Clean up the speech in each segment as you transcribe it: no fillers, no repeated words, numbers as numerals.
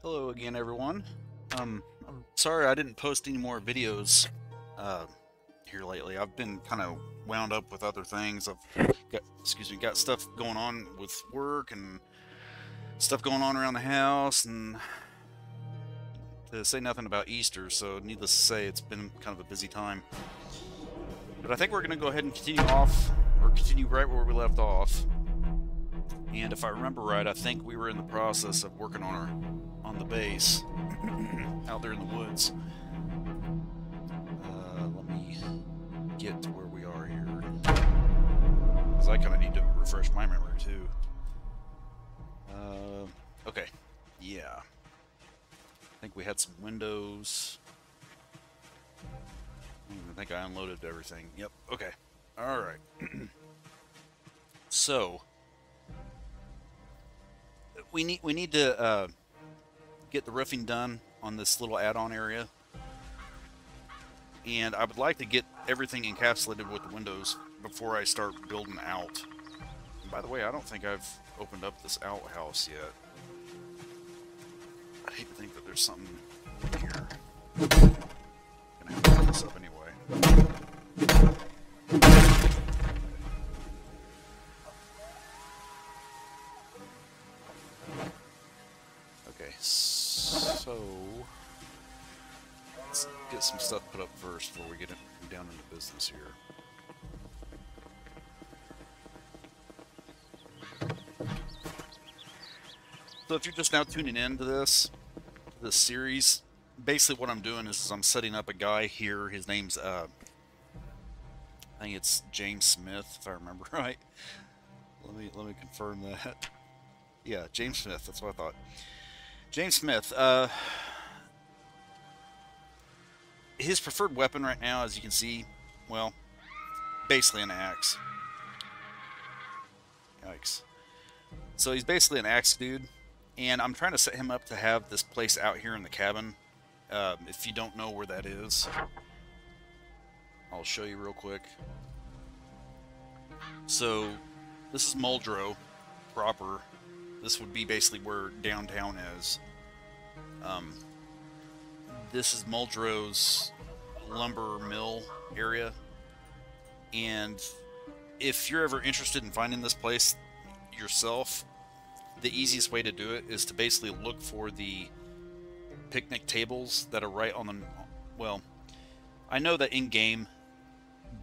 Hello again, everyone. I'm sorry I didn't post any more videos uh, here lately. I've been kind of wound up with other things. Got stuff going on with work and stuff going on around the house, and to say nothing about Easter. So, needless to say, it's been kind of a busy time. But I think we're going to go ahead and continue right where we left off. And if I remember right, I think we were in the process of working on the base out there in the woods. Let me get to where we are here, because I kind of need to refresh my memory too. Okay, yeah. I think we had some windows. I don't even think I unloaded everything. Yep. Okay. All right. So we need to get the roofing done on this little add-on area, and I would like to get everything encapsulated with the windows before I start building out. And by the way, I don't think I've opened up this outhouse yet. I hate to think that there's something in here. I'm gonna have to open this up anyway. Okay, so let's get some stuff put up first before we get down into business here. So if you're just now tuning in to this series, basically what I'm doing is I'm setting up a guy here. His name's I think it's James Smith, if I remember right. Let me confirm that. Yeah, James Smith. That's what I thought. James Smith. His preferred weapon right now, as you can see, well, basically an axe. Yikes. So he's basically an axe dude, and I'm trying to set him up to have this place out here in the cabin. If you don't know where that is, I'll show you real quick. So this is Muldrow proper. This would be basically where downtown is. This is Muldrow's lumber mill area, and if you're ever interested in finding this place yourself, the easiest way to do it is to basically look for the picnic tables that are right on the, well, I know that in game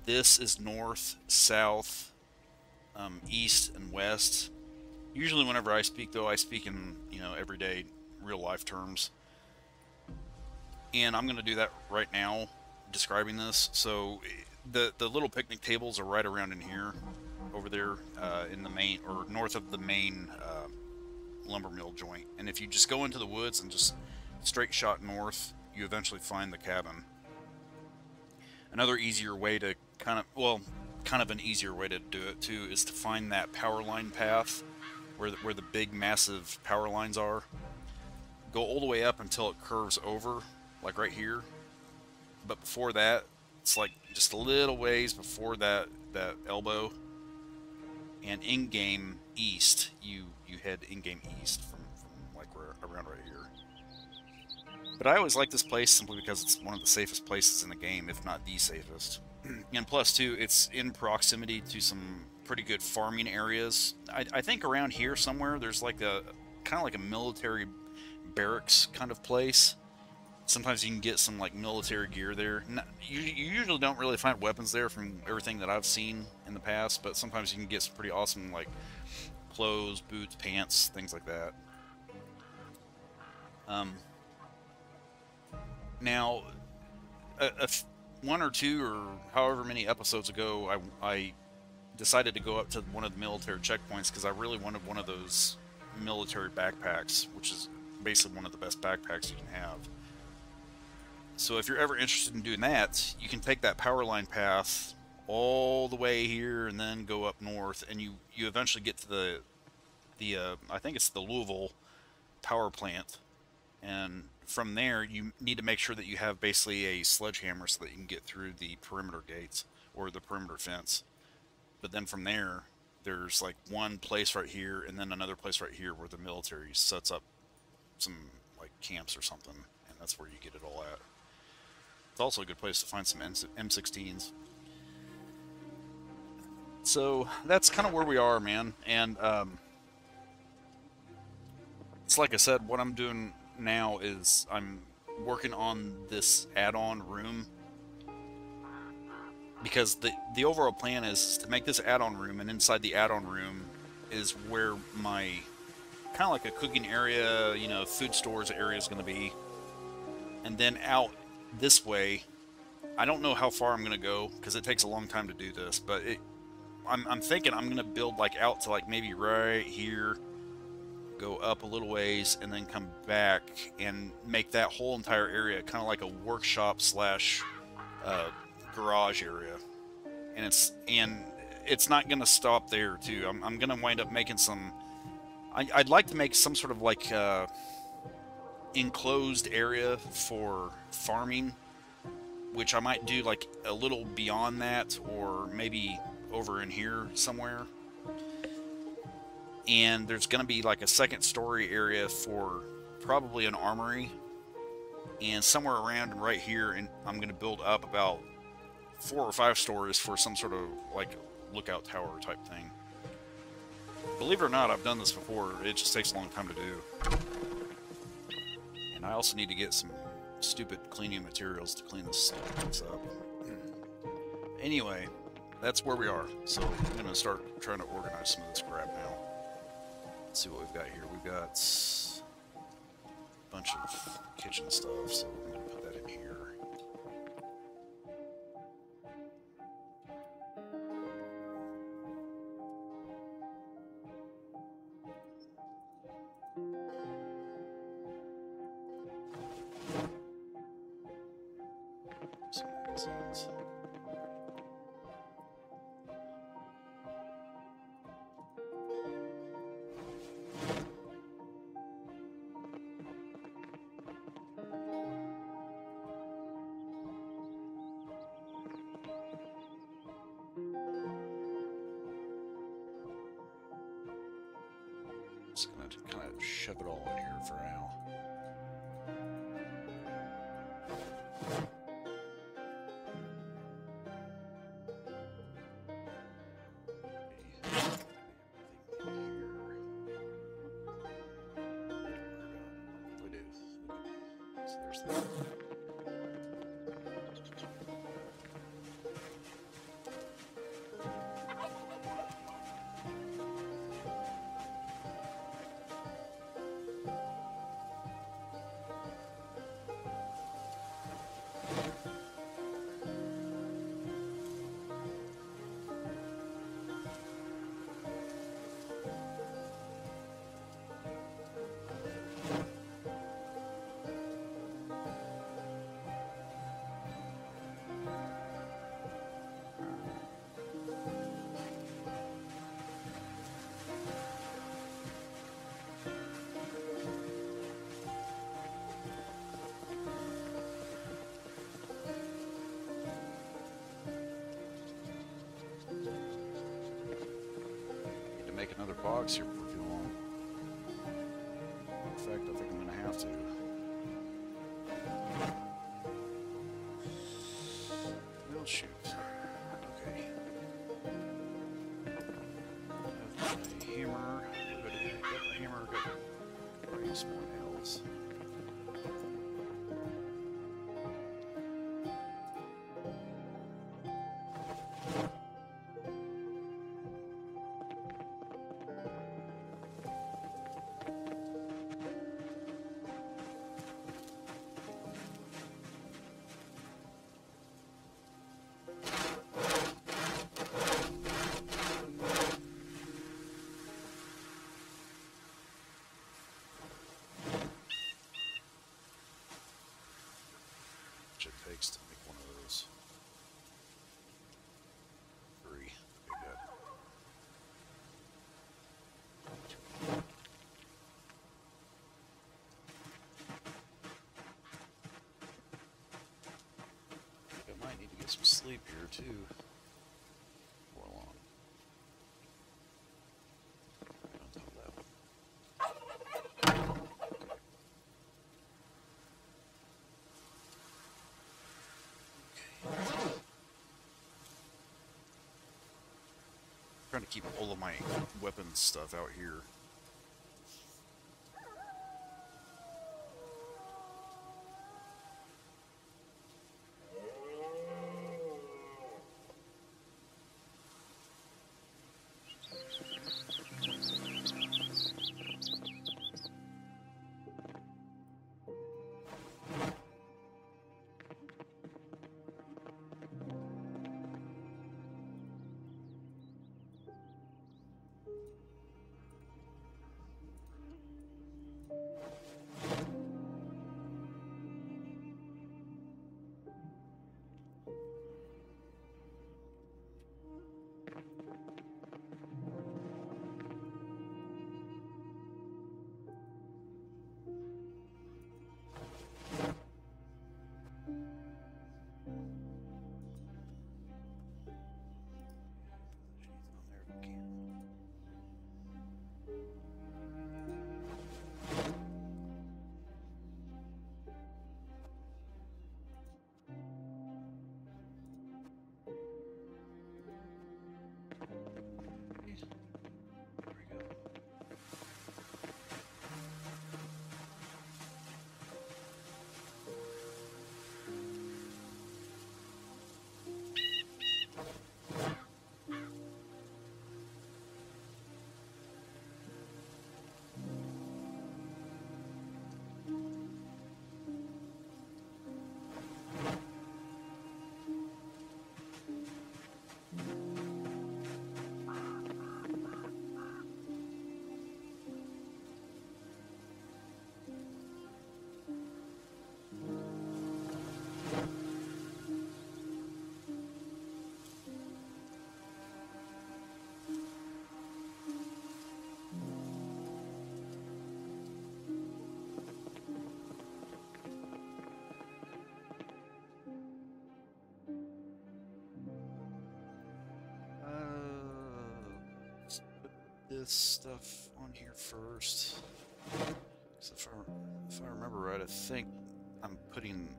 this is north, south, east, and west. Usually whenever I speak, though, I speak in, everyday real life terms, and I'm going to do that right now describing this. So the little picnic tables are right around in here, over there, in the main, or north of the main lumber mill joint. And if you just go into the woods and just straight shot north, you eventually find the cabin. Another easier way to kind of an easier way to do it too is to find that power line path where the big massive power lines are. Go all the way up until it curves over, like right here. But before that, it's like just a little ways before that elbow. And in-game east, you head in-game east from like around right here. But I always like this place simply because it's one of the safest places in the game, if not the safest. And plus, too, it's in proximity to some pretty good farming areas. I think around here somewhere there's like a kind of like a military barracks kind of place. Sometimes you can get some like military gear there. You usually don't really find weapons there from everything that I've seen in the past, but sometimes you can get some pretty awesome like clothes, boots, pants, things like that. Now, one or two or however many episodes ago, I decided to go up to one of the military checkpoints because I really wanted one of those military backpacks, which is basically one of the best backpacks you can have. So if you're ever interested in doing that, you can take that power line path all the way here and then go up north, and you eventually get to the I think it's the Louisville power plant, and from there you need to make sure that you have basically a sledgehammer so that you can get through the perimeter gates or the perimeter fence. But then from there, there's like one place right here and then another place right here where the military sets up some like camps or something, and that's where you get it all at. It's also a good place to find some M16s. So that's kind of where we are, man. And it's like I said, what I'm doing now is I'm working on this add-on room, because the overall plan is to make this add-on room, and inside the add-on room is where my kind of like a cooking area, you know, food stores area is going to be. And then out this way, I don't know how far I'm going to go because it takes a long time to do this, but I'm thinking I'm going to build like out to like maybe right here, go up a little ways, and then come back and make that whole entire area kind of like a workshop slash garage area. And it's not going to stop there too. I'm going to wind up making some. I'd like to make some sort of like enclosed area for farming, which I might do like a little beyond that, or maybe over in here somewhere. And there's going to be like a second story area for probably an armory, and somewhere around right here, and I'm going to build up about 4 or 5 stories for some sort of like lookout tower type thing. Believe it or not, I've done this before. It just takes a long time to do. And I also need to get some stupid cleaning materials to clean this up. Anyway, that's where we are. So I'm going to start trying to organize some of this crap now. Let's see what we've got here. We've got a bunch of kitchen stuff, so I'm going to put that in here. Some magazines. Just gonna kind of shove it all in here for now. There's that. Make another box here for too long. In fact, I think I'm going to have to. Well, shoot. Okay. Have my hammer. Got my hammer. Got some more nails. It takes to make one of those. 3. Okay, good. I might need to get some sleep here too. Before long. Right on top of that one. Okay. trying to keep all of my weapons stuff out here. Let's put this stuff on here first. 'Cause if I remember right, I think I'm putting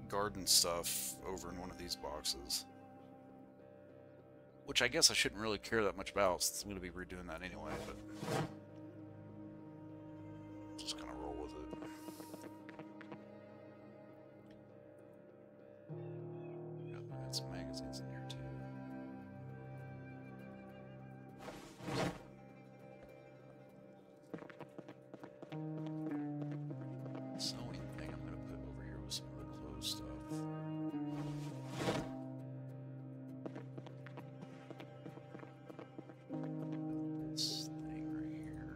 garden stuff over in one of these boxes. Which I guess I shouldn't really care that much about, since I'm going to be redoing that anyway, but just gonna roll with it. Got some magazines in here too. Sewing thing I'm gonna put over here with some of the clothes stuff. This thing right here.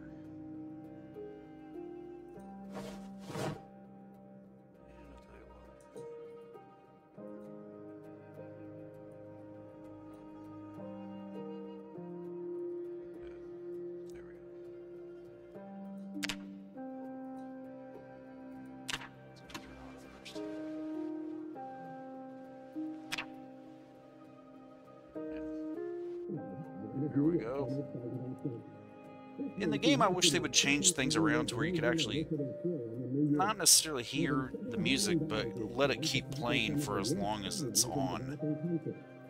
And I'll tell you what. Good. There we go. Let's turn on first. There we go. In the game, I wish they would change things around to where you could actually not necessarily hear the music, but let it keep playing for as long as it's on.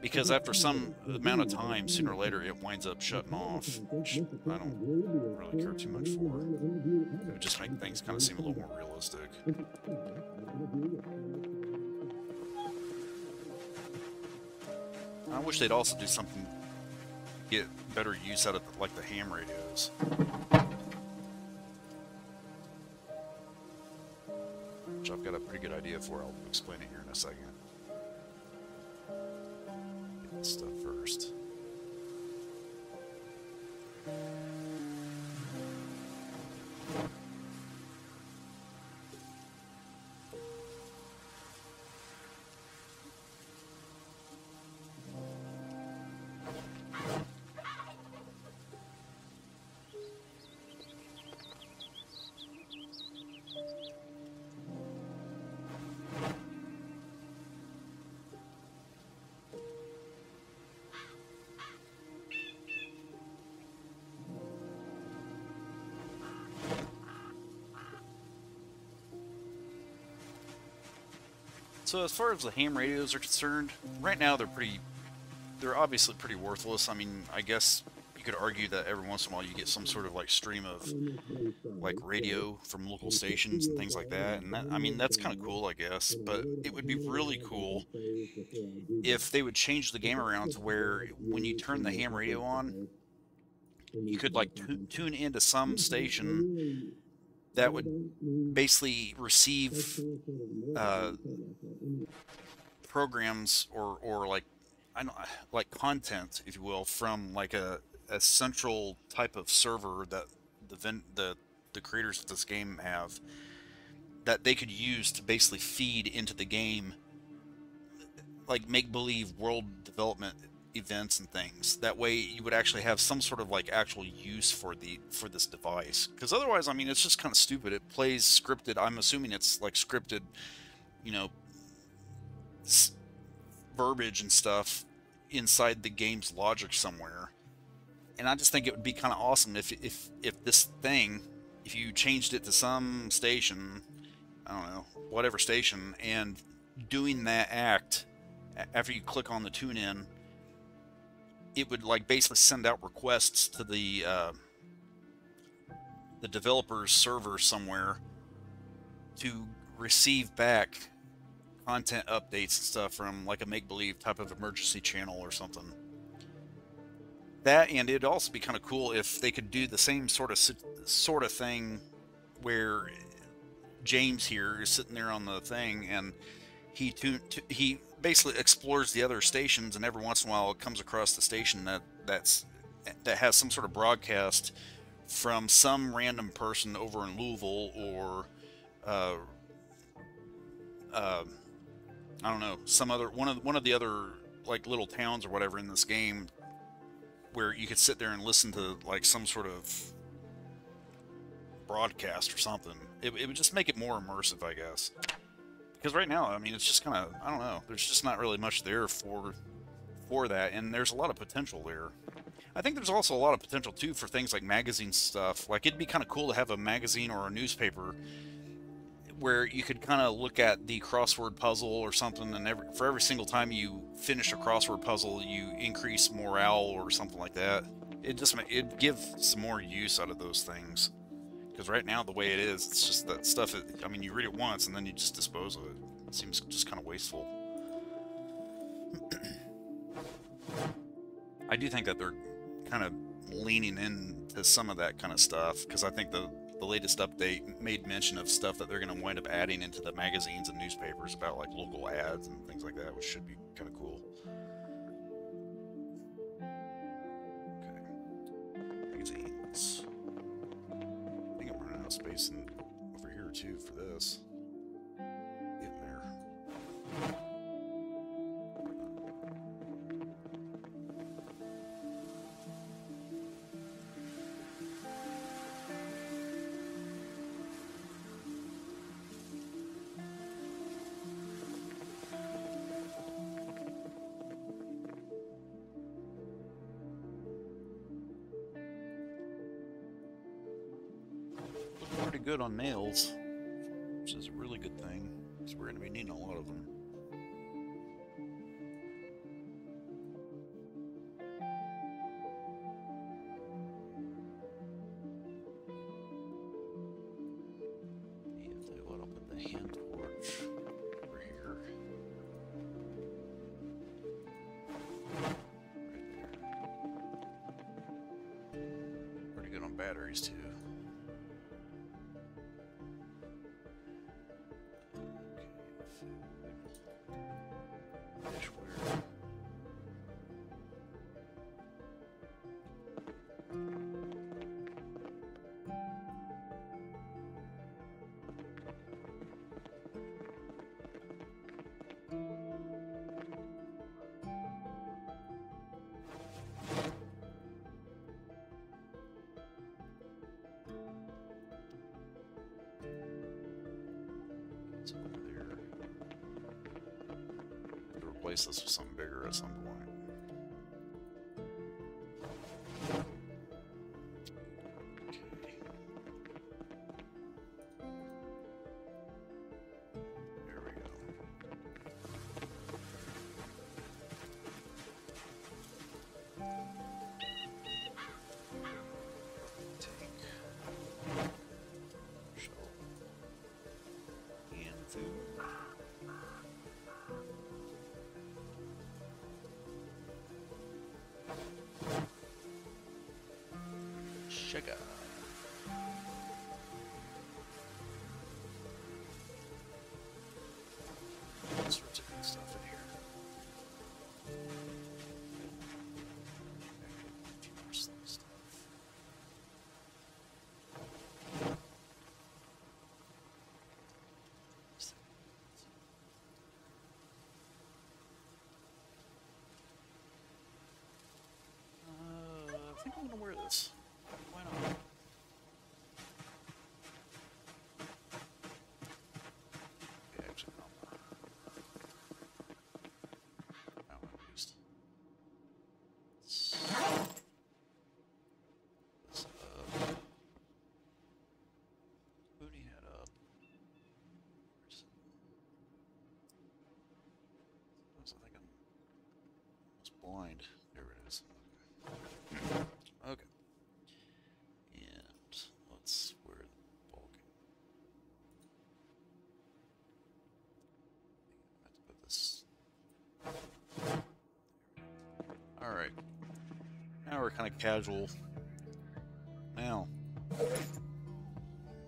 Because after some amount of time, sooner or later, it winds up shutting off, which I don't really care too much for. It would just make things kind of seem a little more realistic. I wish they'd also do something, get better use out of like the ham radios. Which I've got a pretty good idea for. I'll explain it here in a second. Get this stuff first. So as far as the ham radios are concerned, right now they're obviously pretty worthless. I mean, I guess you you could argue that every once in a while you get some sort of like stream of like radio from local stations and things like that, and that, I mean, that's kind of cool, I guess. But it would be really cool if they would change the game around to where when you turn the ham radio on, you could like tune into some station that would basically receive uh, programs or like, I don't, like content, if you will, from like a central type of server that the creators of this game have, that they could use to basically feed into the game, like make believe world development events and things. That way you would actually have some sort of like actual use for this device, because otherwise, I mean, it's just kind of stupid. It plays scripted. I'm assuming it's like scripted, you know, verbiage and stuff inside the game's logic somewhere. And I just think it would be kind of awesome if this thing, if you changed it to some station, I don't know, whatever station, and doing that act after you click on the tune in, it would like basically send out requests to the developer's server somewhere to receive back content updates and stuff from like a make-believe type of emergency channel or something. That, and it'd also be kind of cool if they could do the same sort of thing where James here is sitting there on the thing, and he basically explores the other stations, and every once in a while it comes across the station that has some sort of broadcast from some random person over in Louisville, or I don't know, some other one of the other like little towns or whatever in this game, where you could sit there and listen to like some sort of broadcast or something. It would just make it more immersive, I guess. Because right now, I mean, it's just kind of, I don't know, there's just not really much there for that, and there's a lot of potential there. I think there's also a lot of potential too for things like magazine stuff. Like, it'd be kind of cool to have a magazine or a newspaper where you could kind of look at the crossword puzzle or something, and for every single time you finish a crossword puzzle, you increase morale or something like that. It'd give some more use out of those things. Because right now, the way it is, it's just that stuff, I mean, you read it once and then you just dispose of it. It seems just kind of wasteful. I do think that they're kind of leaning into some of that kind of stuff, because I think the latest update made mention of stuff that they're going to wind up adding into the magazines and newspapers about like local ads and things like that, which should be kind of cool. Okay. Magazines. I think I'm running out of space over here too for this. Getting there. Pretty good on nails, which is a really good thing, because we're going to be needing a lot of them. Yeah, I'll tell you what, I'll put the hand torch over here. Right there. Pretty good on batteries too. Replace this with something bigger at some point. Okay. There we go. Sugar. All sorts of good stuff in here. A few more stuff. I think I'm gonna wear this. Why not? Okay, actually, no. That one at least. This up. Booty head up. I think I'm almost blind. There it is. Okay. And let's wear the bulking. I have to put this. Alright. Now we're kind of casual. Now,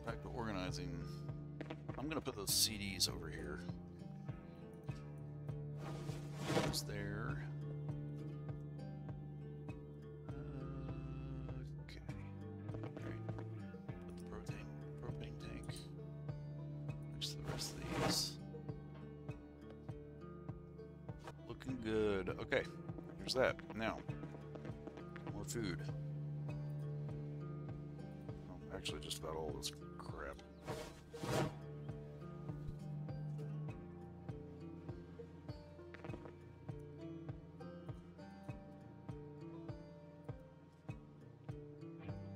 back to organizing. I'm going to put those CDs over here. Those there. Okay. Great. Put the propane tank next to the rest of these. Looking good. Okay. Here's that. Now, more food. Oh, actually, just about all this crap.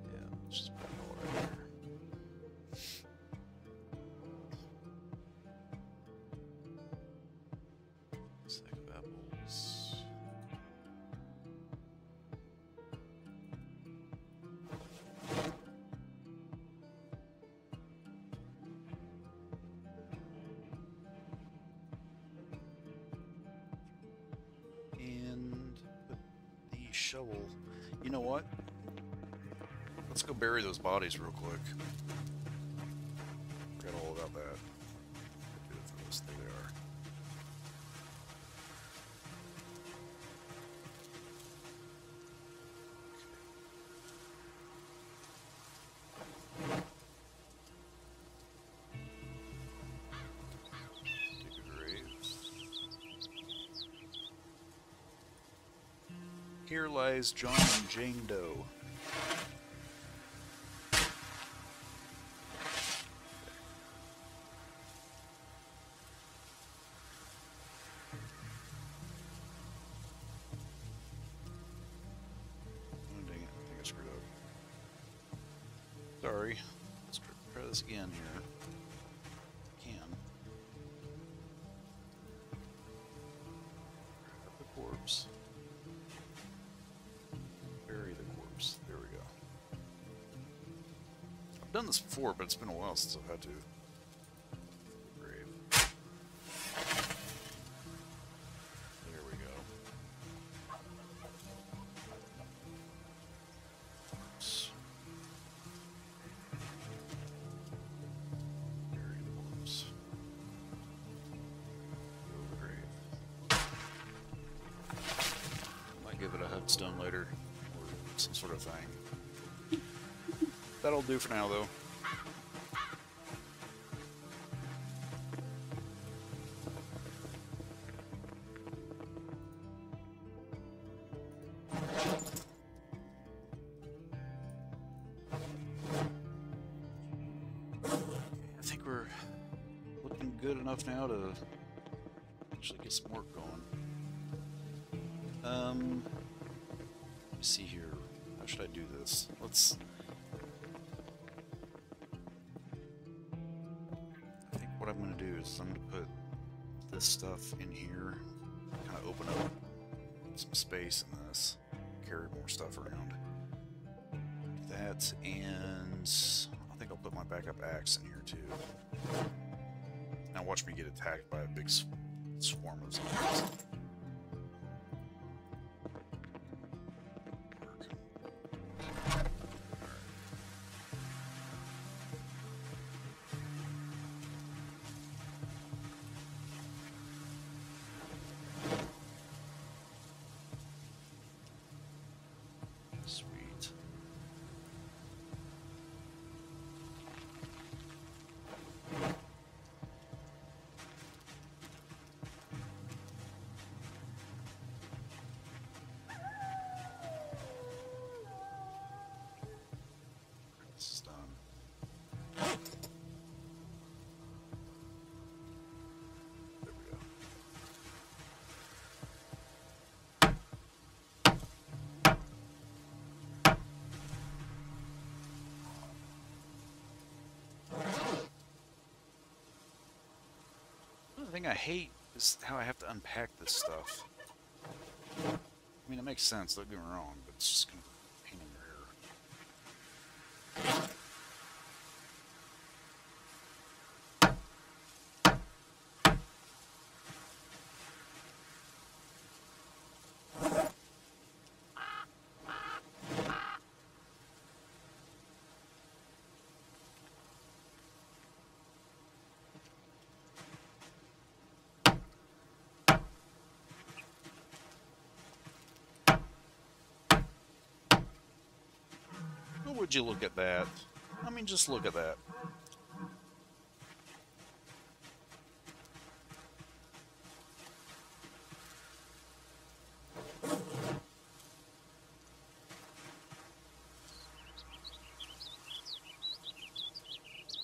Yeah, let's just put it all right here. Sack of apples. And put the shovel. You know what? Let's go bury those bodies real quick. Forgot all about that. Do it for this. There they are. Dig a grave. Here lies John and Jane Doe. Oh, dang it. I think I screwed up. Sorry. Let's try this again here. Can. Grab the corpse. Bury the corpse. There we go. I've done this before, but it's been a while since I've had to. Grave. There we go. Corpse. Bury the corpse. Go to the grave. Might give it a headstone later, or some sort of thing. That'll do for now, though. I think we're looking good enough now to actually get some work going. Let me see here. How should I do this? Let's... I think what I'm going to do is I'm going to put this stuff in here, kind of open up some space in this, carry more stuff around. Do that, and I think I'll put my backup axe in here too. Now watch me get attacked by a big swarm of zombies. thing I hate is how I have to unpack this stuff. I mean, it makes sense, don't get me wrong, but it's just kind of a pain in the rear. Would you look at that? I mean, just look at that.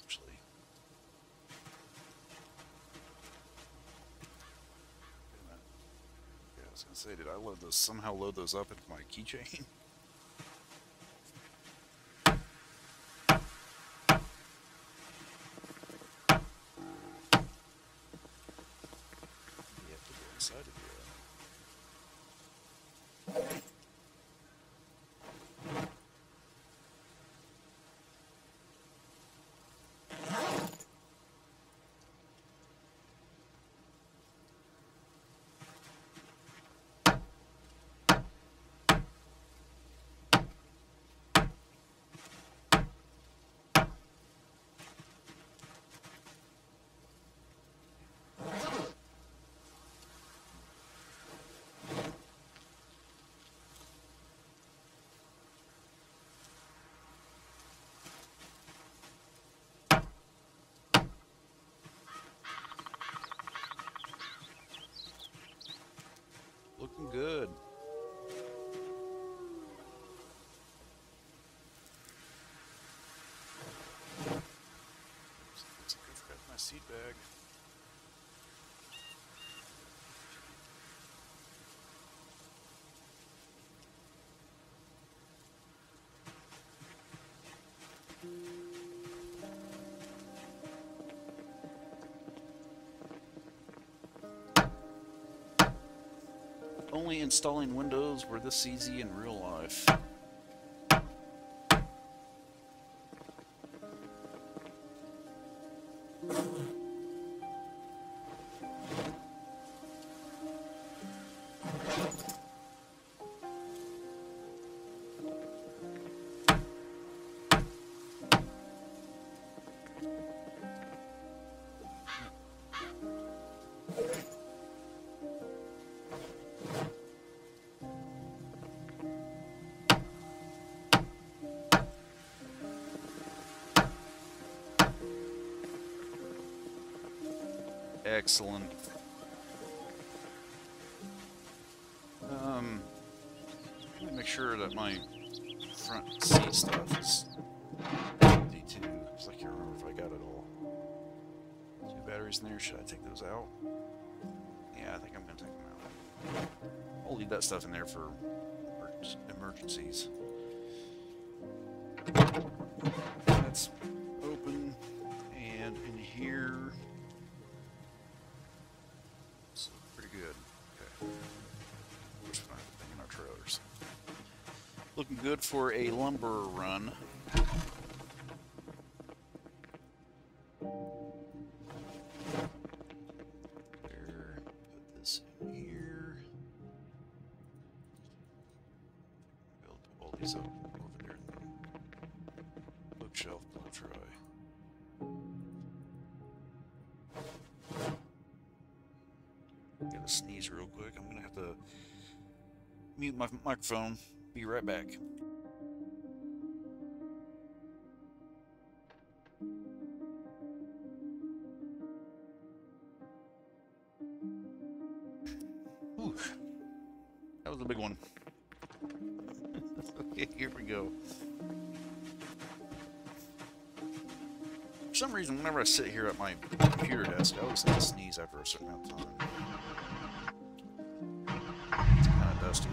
Actually, yeah, I was gonna say, did I somehow load those up into my keychain? Inside of here. Looking good. Looks like I forgot my seat bag. Only installing Windows were this easy in real life. Excellent. Let me make sure that my front seat stuff is empty too, because I can't remember if I got it all. 2 batteries in there. Should I take those out? Yeah, I think I'm gonna take them out. I'll leave that stuff in there for emergencies. That's open, and in here. Pretty good. Okay. Let's find the thing in our trailers. Looking good for a lumber run. There. Put this in here. Build all these up over there in the bookshelf blow dry. Gotta sneeze real quick. I'm gonna have to mute my microphone. Be right back. Ooh, that was a big one. Okay, here we go. For some reason, whenever I sit here at my computer desk, I always have to sneeze after a certain amount of time. It's kind of dusty.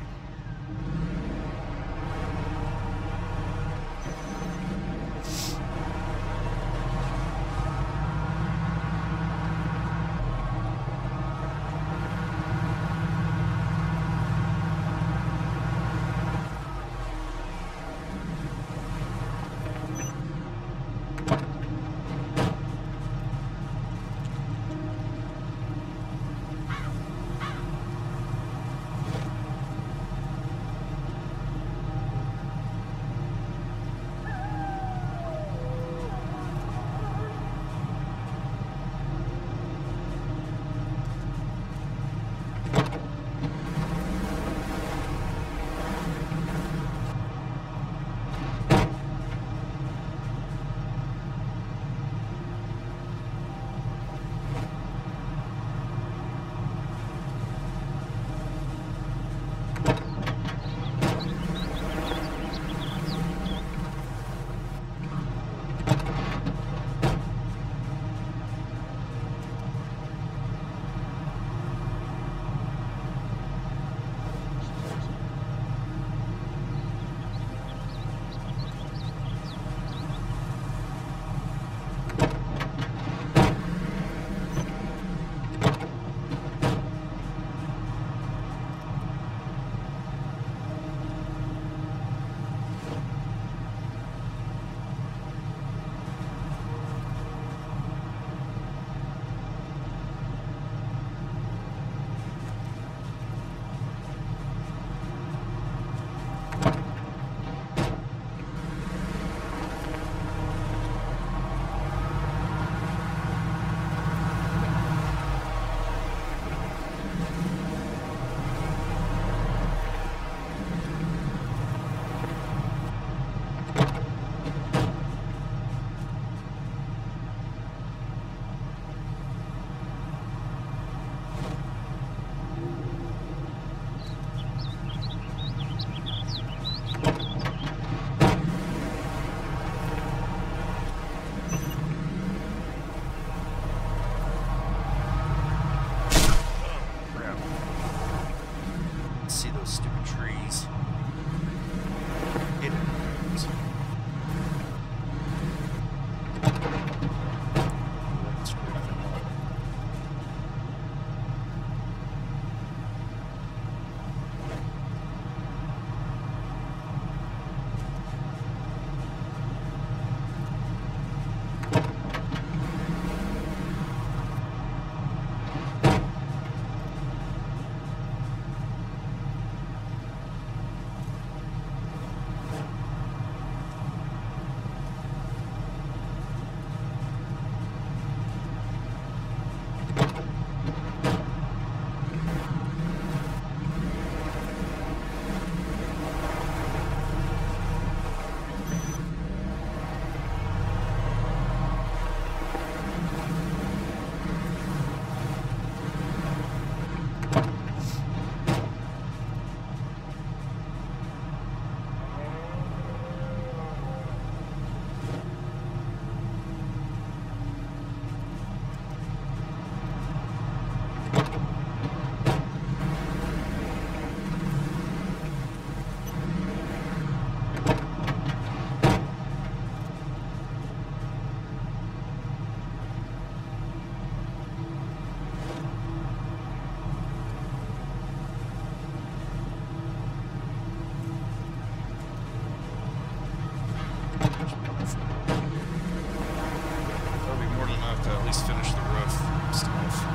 least finish the roof stuff.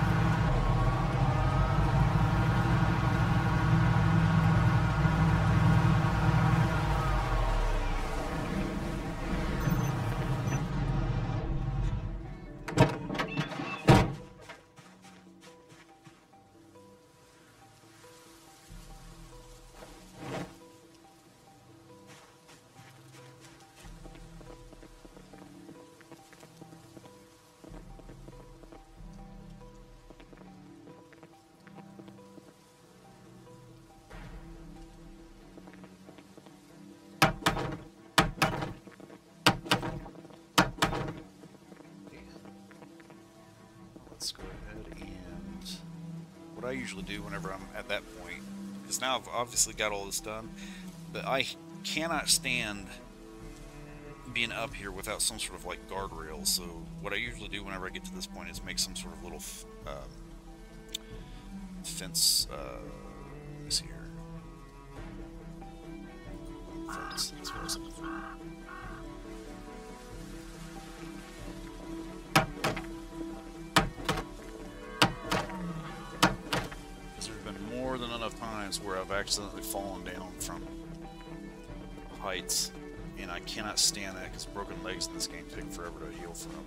Let's go ahead and what I usually do whenever I'm at that point, because now I've obviously got all this done, but I cannot stand being up here without some sort of like guardrail. So what I usually do whenever I get to this point is make some sort of little fence. Let me see here. Fence. That's what I was looking for. More than enough times where I've accidentally fallen down from heights, and I cannot stand that because broken legs in this game take forever to heal from.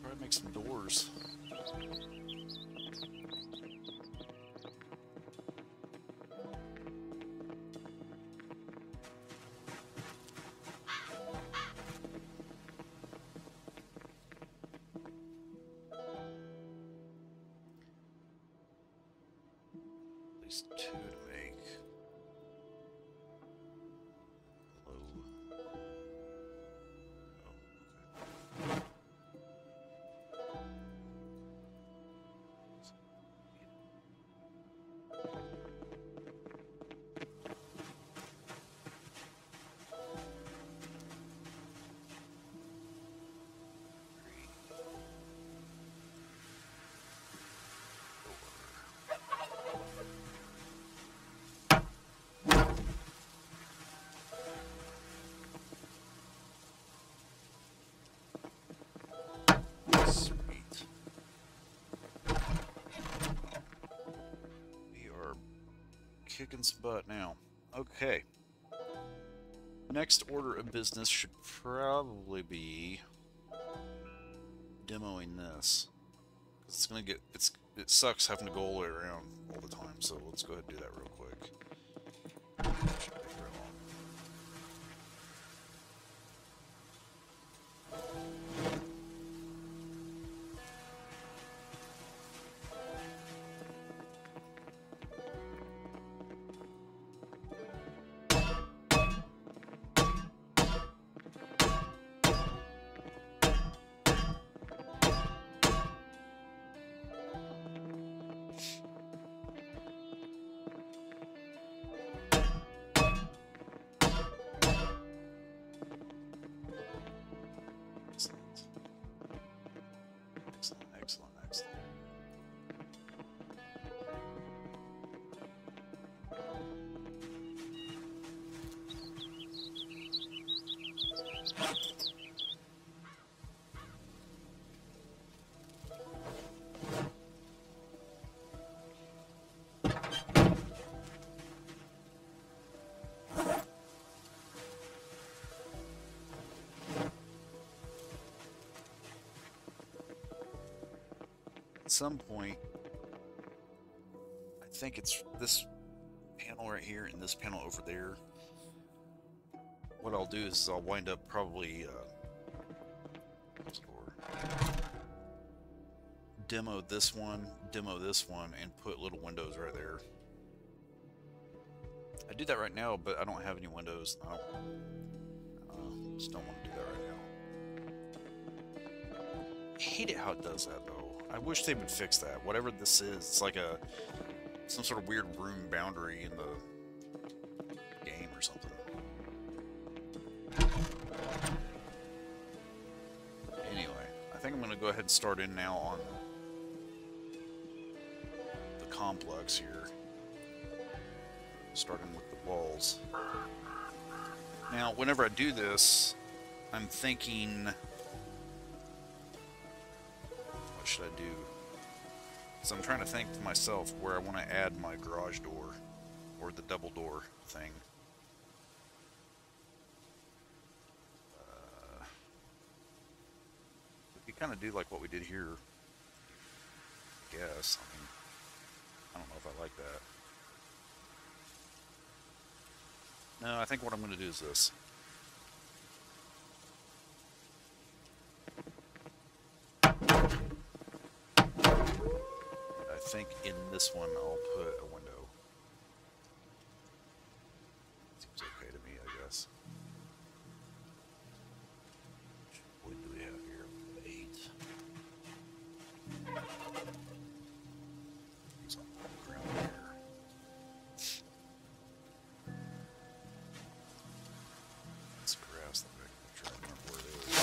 Probably make some doors. At least two to make. Low. Sweet. We are kicking some butt now. Okay. Next order of business should probably be demoing this. It's gonna get it sucks having to go all the way around all the time, so let's go ahead and do that real quick. Shouldn't take very long. at some point, I think it's this panel right here and this panel over there. What I'll do is I'll wind up probably demo this one, and put little windows right there. I do that right now, but I don't have any windows. I just don't want to do that right now. I hate it how it does that, though. I wish they would fix that. Whatever this is, it's like some sort of weird room boundary in the game or something. Anyway, I think I'm going to go ahead and start in now on the complex here. Starting with the walls. Now, whenever I do this, I'm thinking, what should I do? So I'm trying to think to myself where I want to add my garage door, or the double door thing. We could kind of do like what we did here, I guess. I mean, I don't know if I like that. No, I think what I'm going to do is this. I think in this one I'll put a window. Seems okay to me, I guess. What do we have here? 8. Some ground here. It's grass. I'm trying to remember where it is.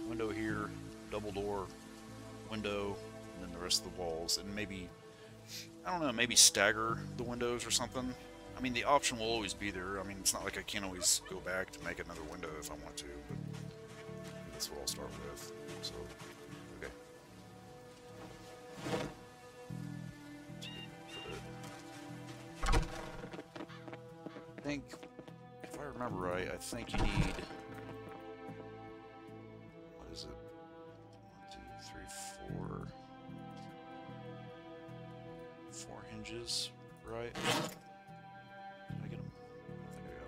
Window here, double door, window, and then the rest of the walls, and maybe, I don't know, maybe stagger the windows or something. I mean, the option will always be there. I mean, it's not like I can't always go back to make another window if I want to, but that's what I'll start with. So, okay. I think, if I remember right, I think you need, what is it? 1, 2, 3, 4. 4 hinges, right? Did I get them? I think I got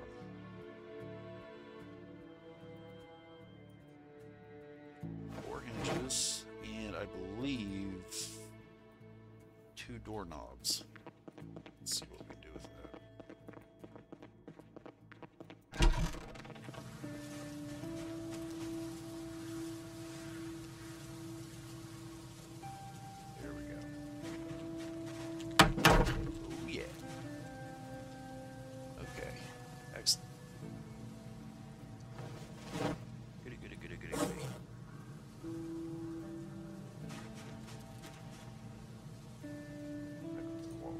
them. 4 hinges, and I believe 2 doorknobs. Let's see what we can do with that. There we go. Oh yeah. Okay. Excellent. Goody, goody, goody, goody, goody. Back to the wall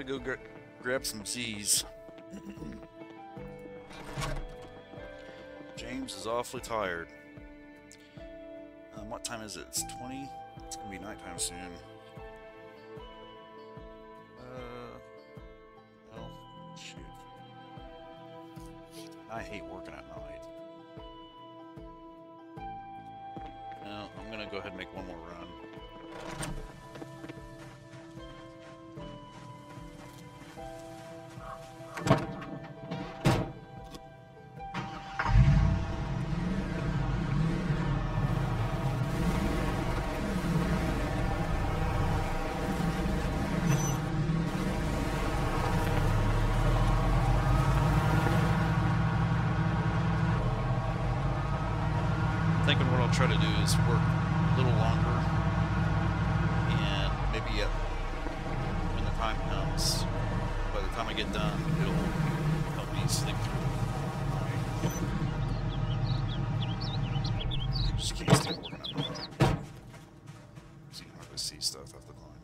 to go grab some Z's. James is awfully tired. What time is it? It's 20. It's gonna be nighttime soon. Well, shoot. I hate working at night. No, I'm gonna go ahead and make one more run. Thinking what I'll try to do is work a little longer, and maybe when the time comes, by the time I get done, it'll help me sleep through. You just can't stand working on it. So you can hardly see stuff off the line.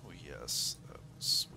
Oh yes, that was sweet.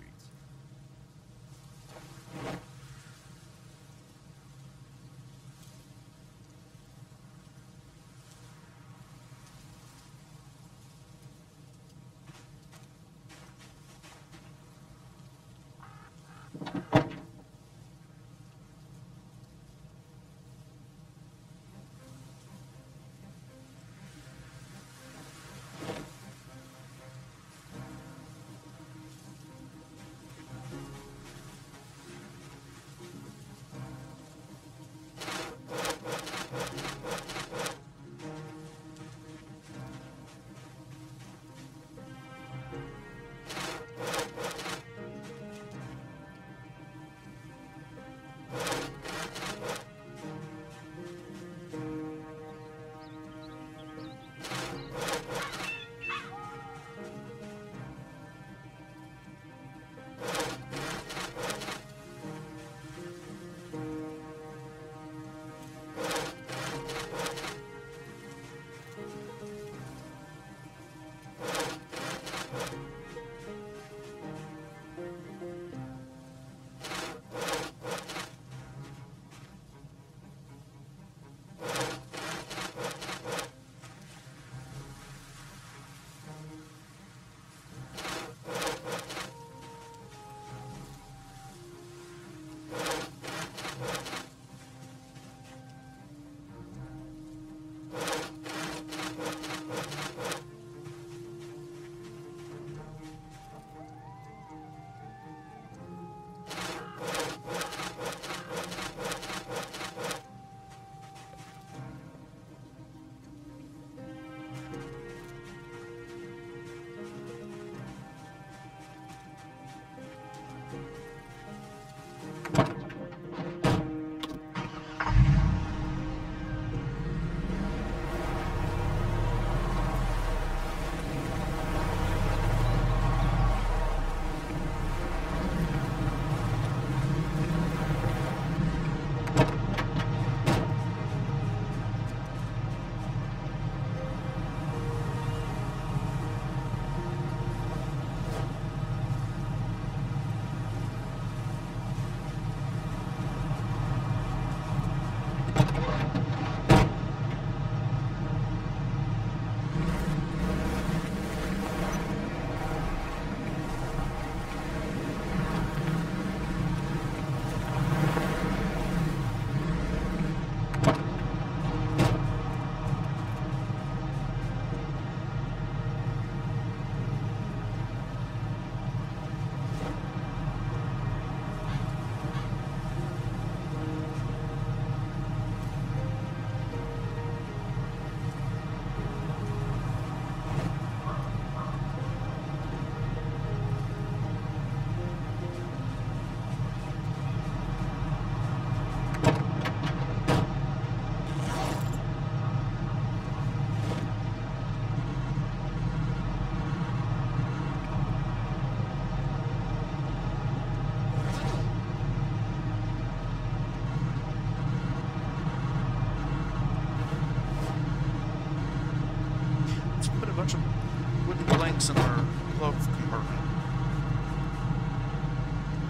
putting blanks in our glove compartment.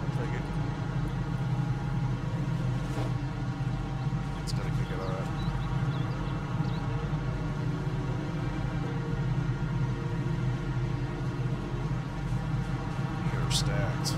I'll take it. It's got a kick out of that. Here are stacked.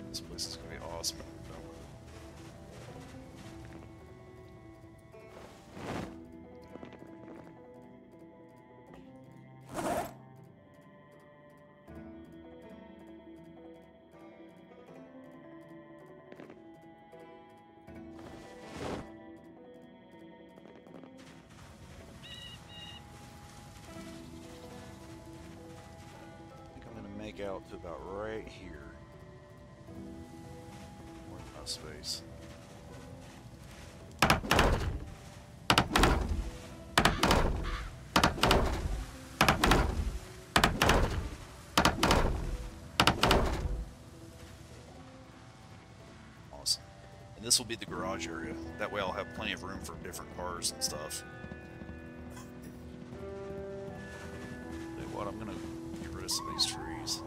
This place is going to be awesome. I think I'm going to make out to about right here. Space. Awesome. And this will be the garage area. That way I'll have plenty of room for different cars and stuff. Tell you what, I'm gonna get rid of some of these trees.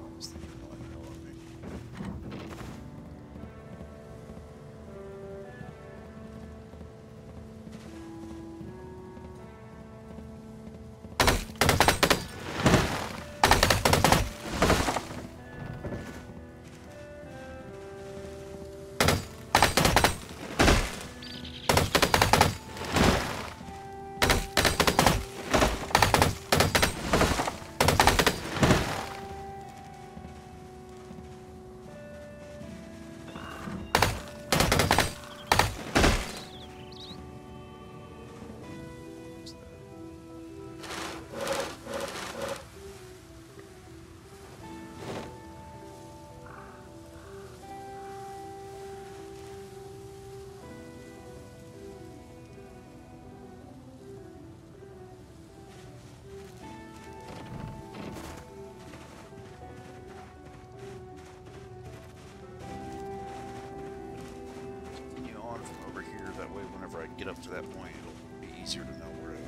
Whenever I get up to that point, it'll be easier to know where to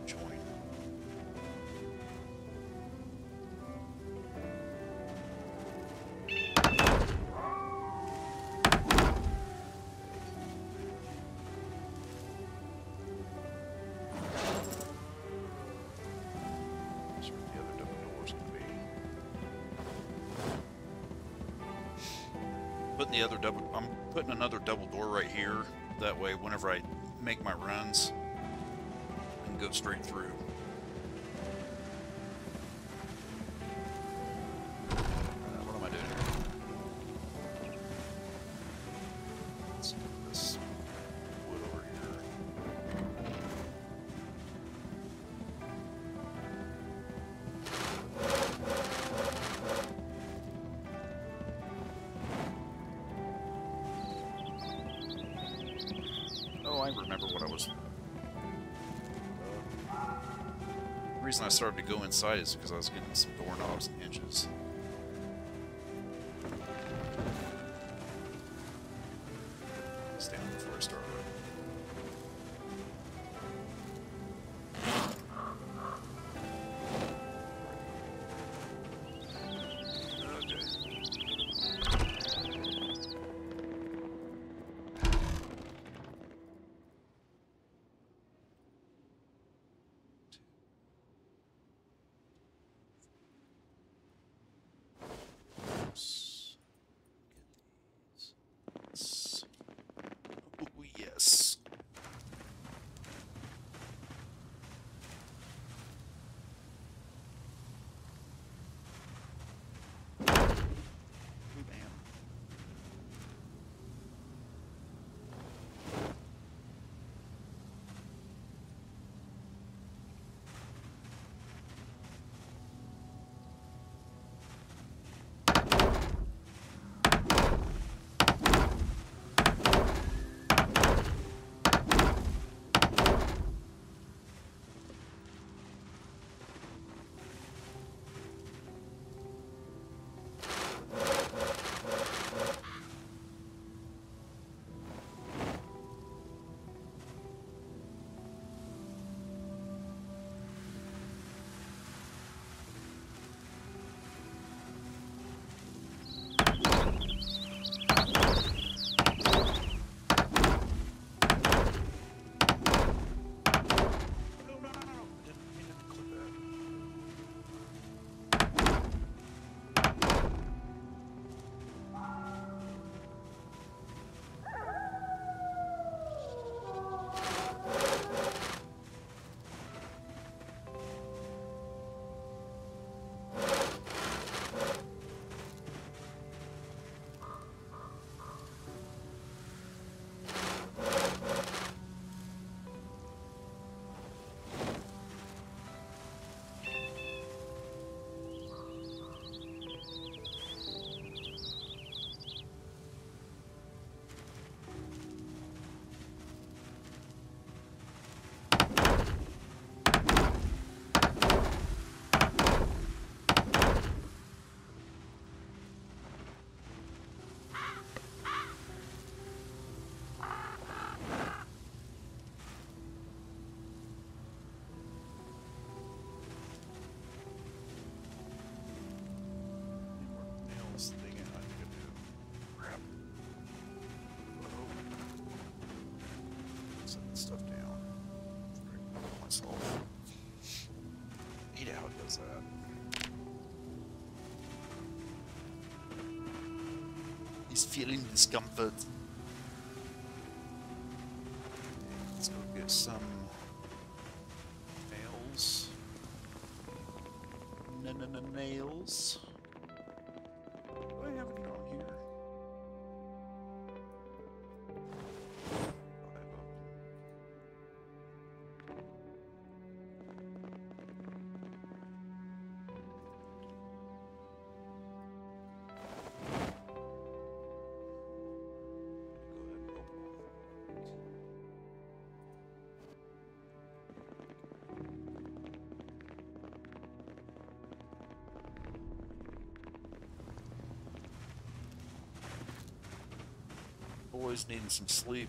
join. That's where the other double door's gonna be. I'm putting another double door right here. That way, whenever I make my runs, I can go straight through. What am I doing here? Let's put this wood over here. reason I started to go inside is because I was getting some doorknobs and hinges. Stand before I start. Oh, yes. Bam. Stuff down. Myself. Hate how it does that. He's feeling discomfort. Let's go get some nails. Nails. Do I have any on here? Boys needing some sleep.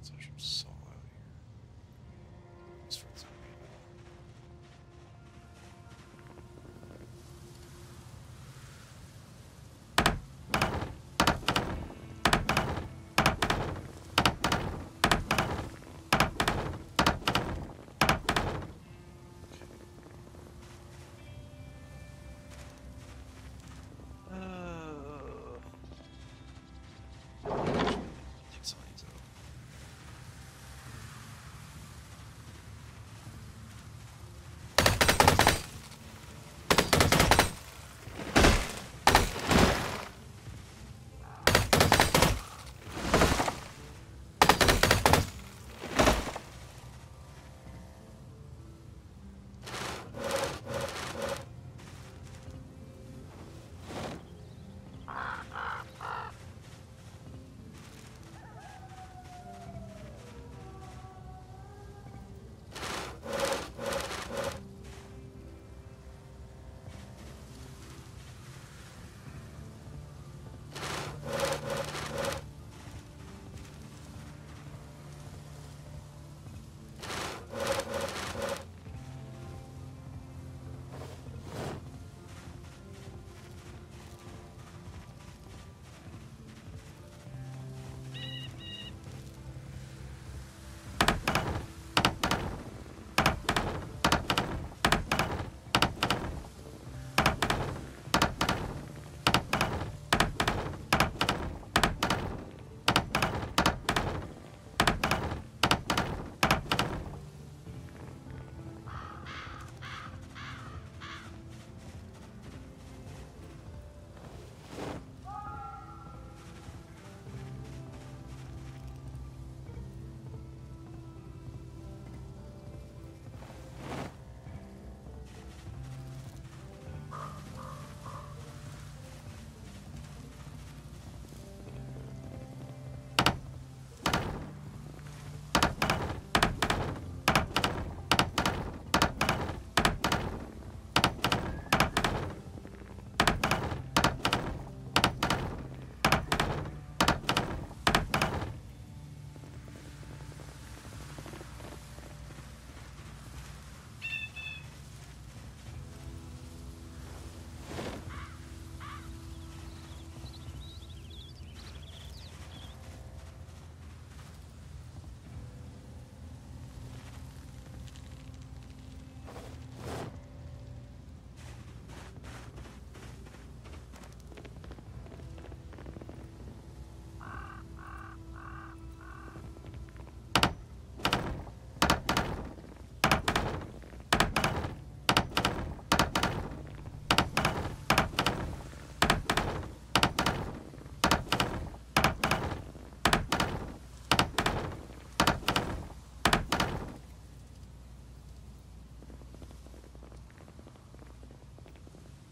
Such a saw out here. Just for some people. Take some of these out.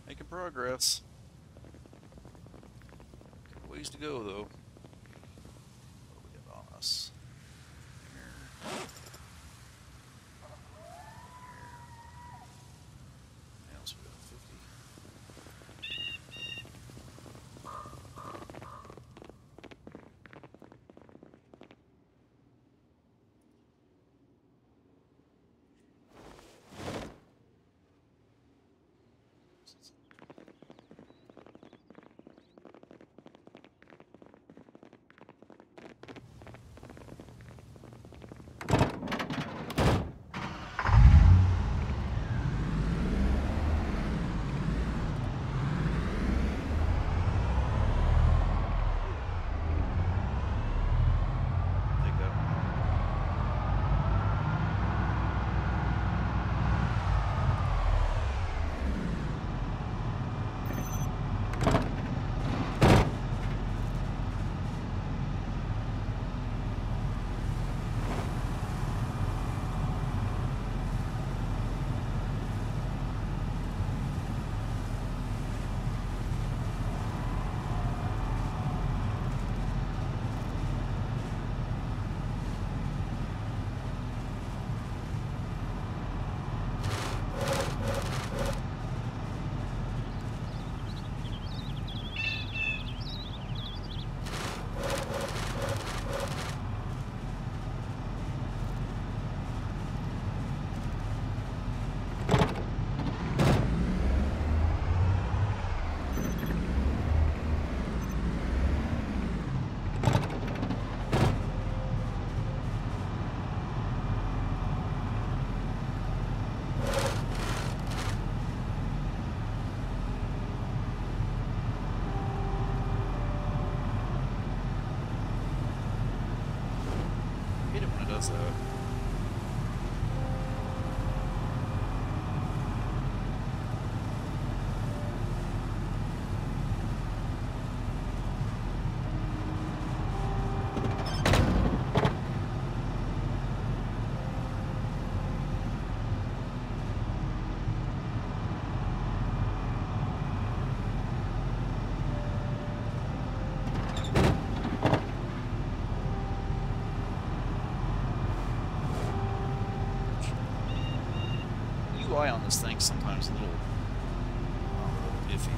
Making progress. Ways to go, though. What do we got on us? Here. What else we got? 50. UI on this thing sometimes a little iffy.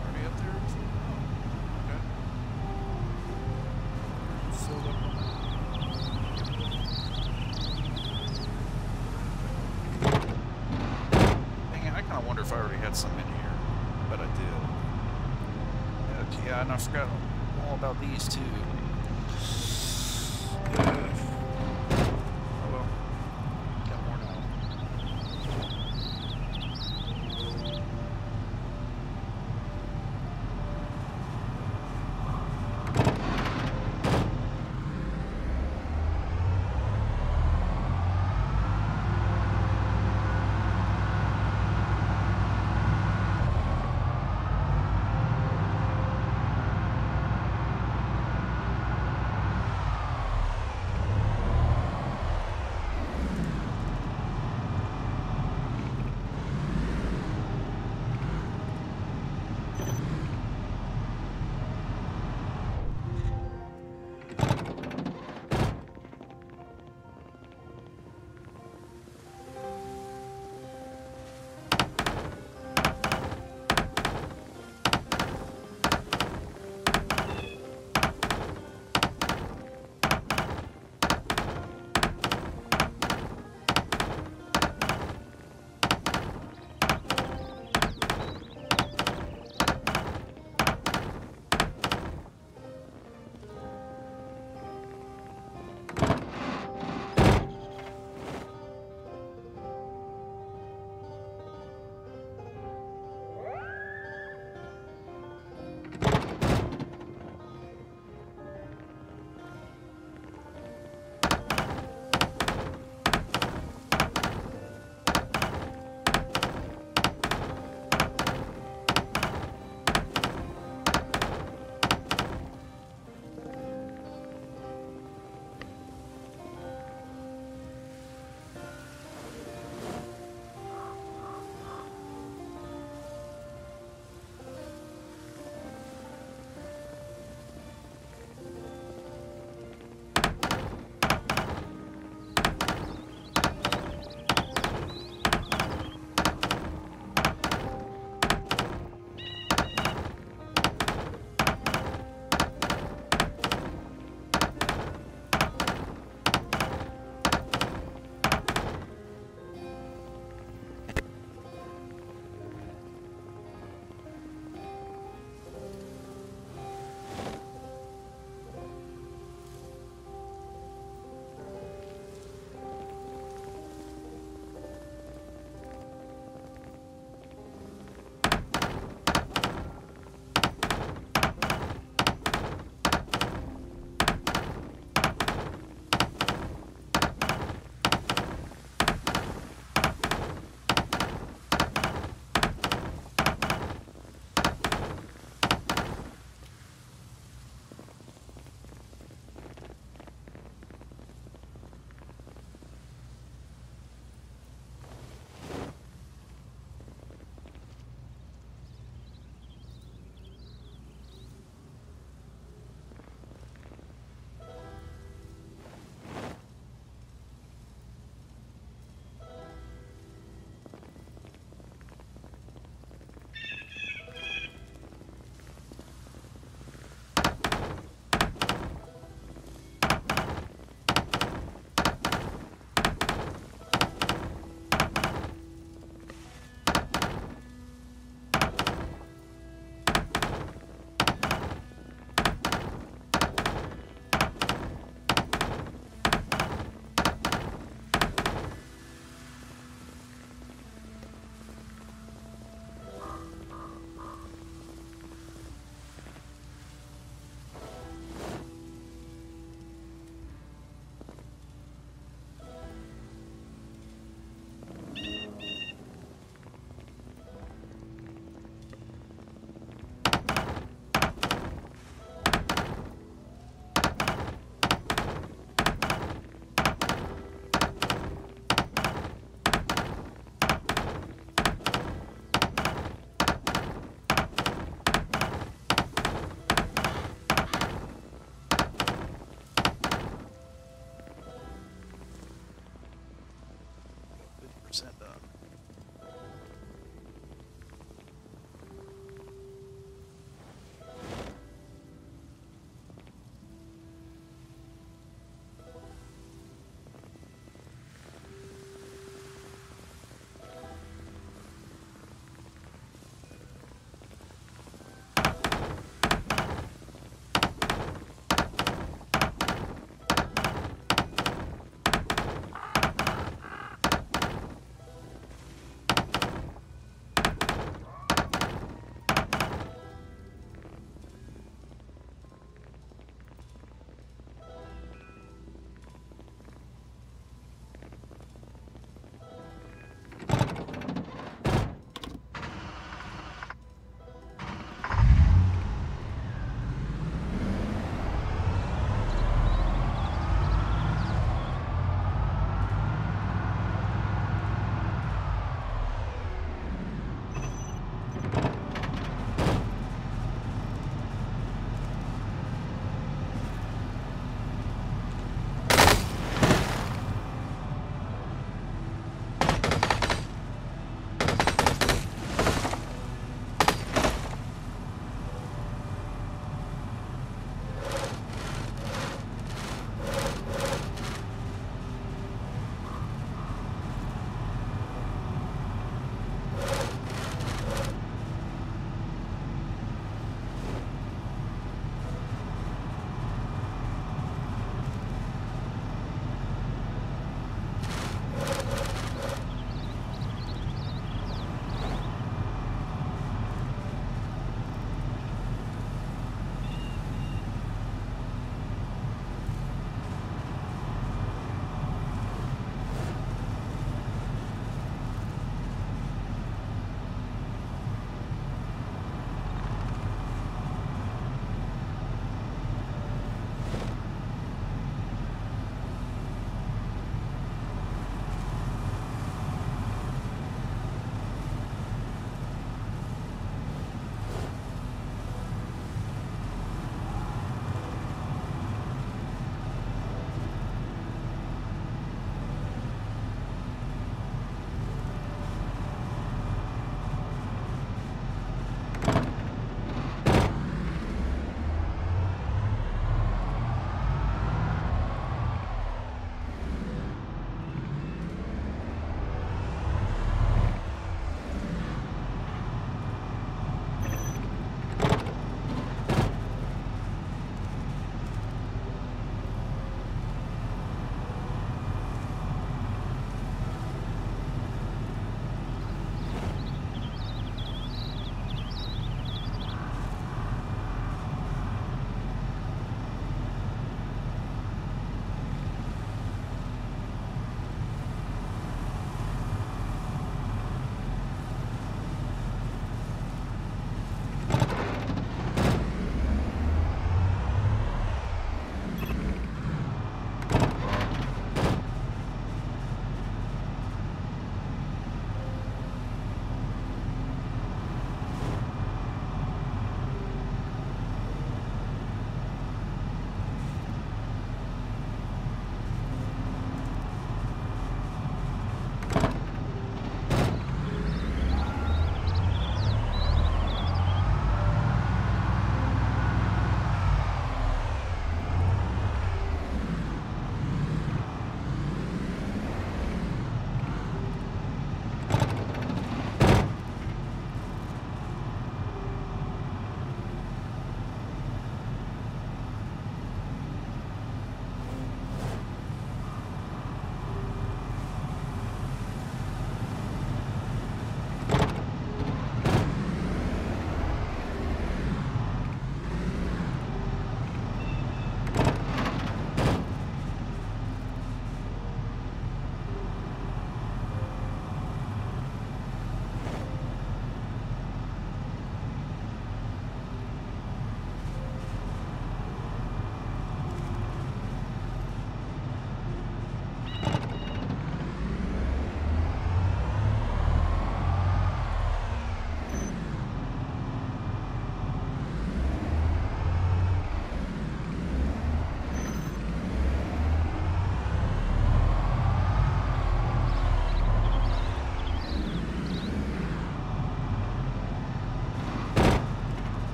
Already up there? Oh, okay. Filled up on that. Dang it, I kind of wonder if I already had some in here. But I did. Yeah, and I forgot all about these too. Oh well. Got more now.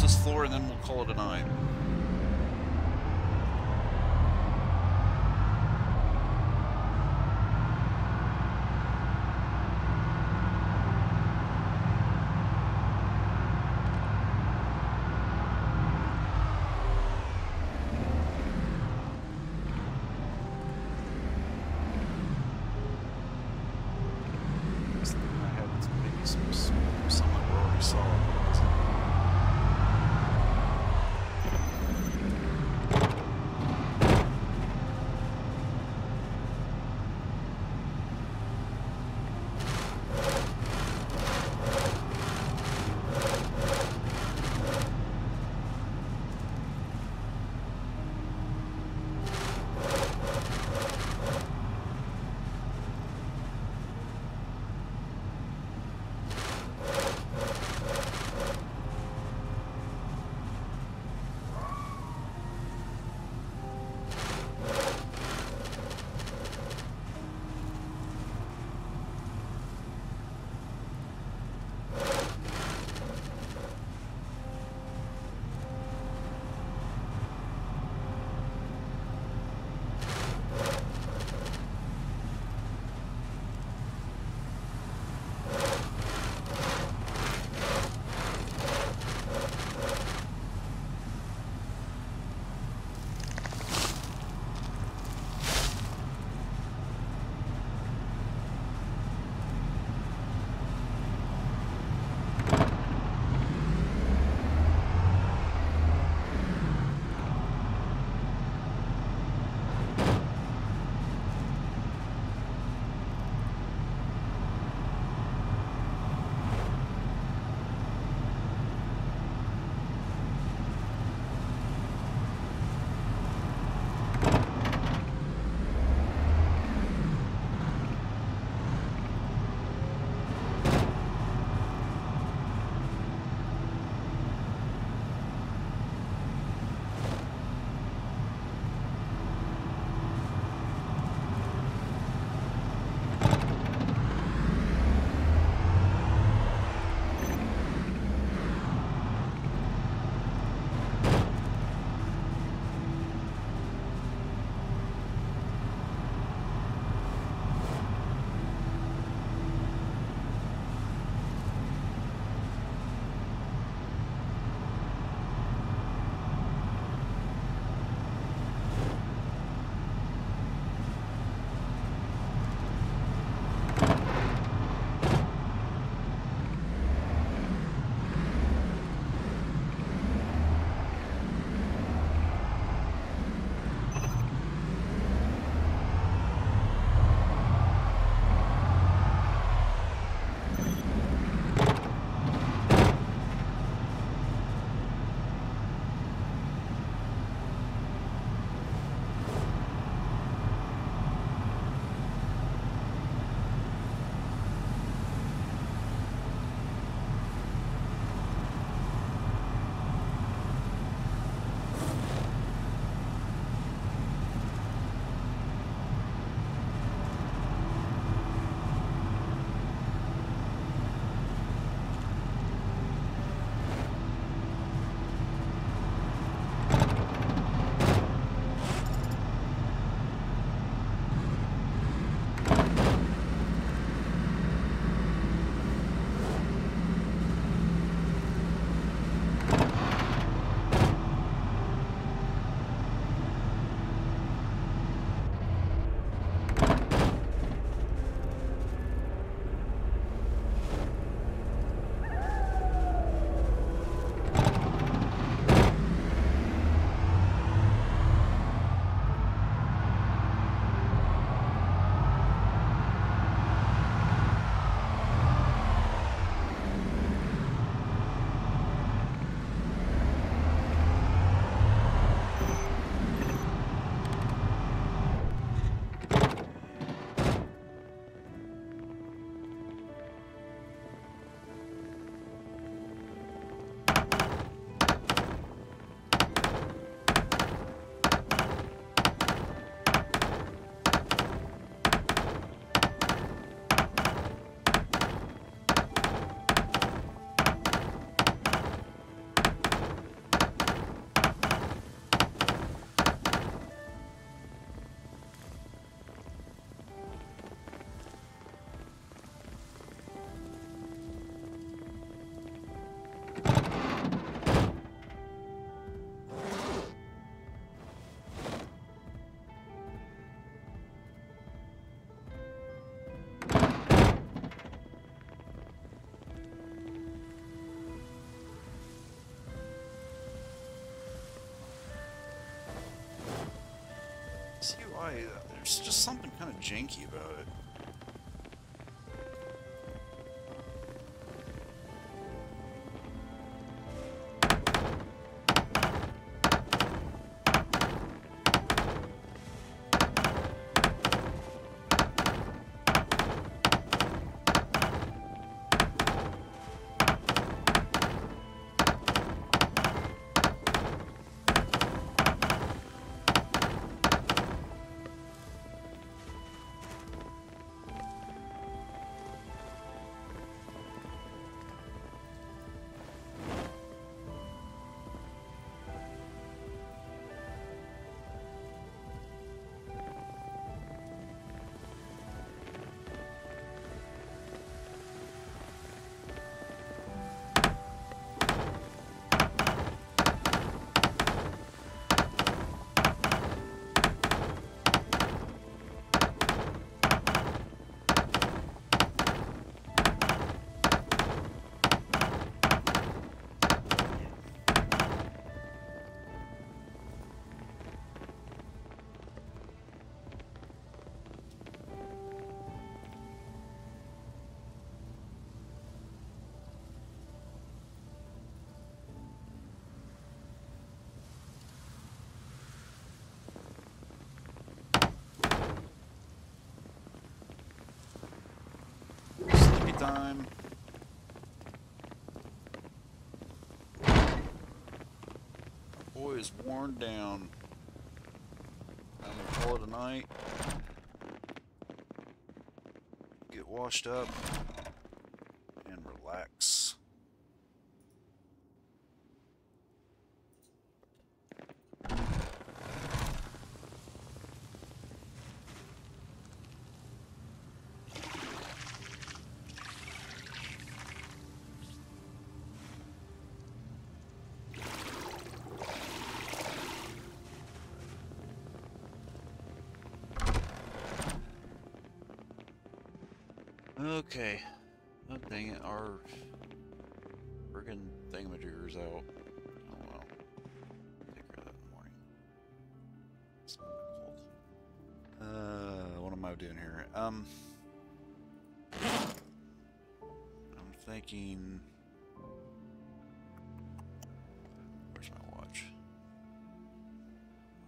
this floor, and then we'll call it a night. why. There's just something kind of janky about it. Sleepy time. Boy is worn down. I'm gonna call it a night. Get washed up and relax. Okay. Oh, dang it. Our friggin' thingamajigger's out. Oh well. Take care of that in the morning. It's not cold. What am I doing here? I'm thinking... Where's my watch?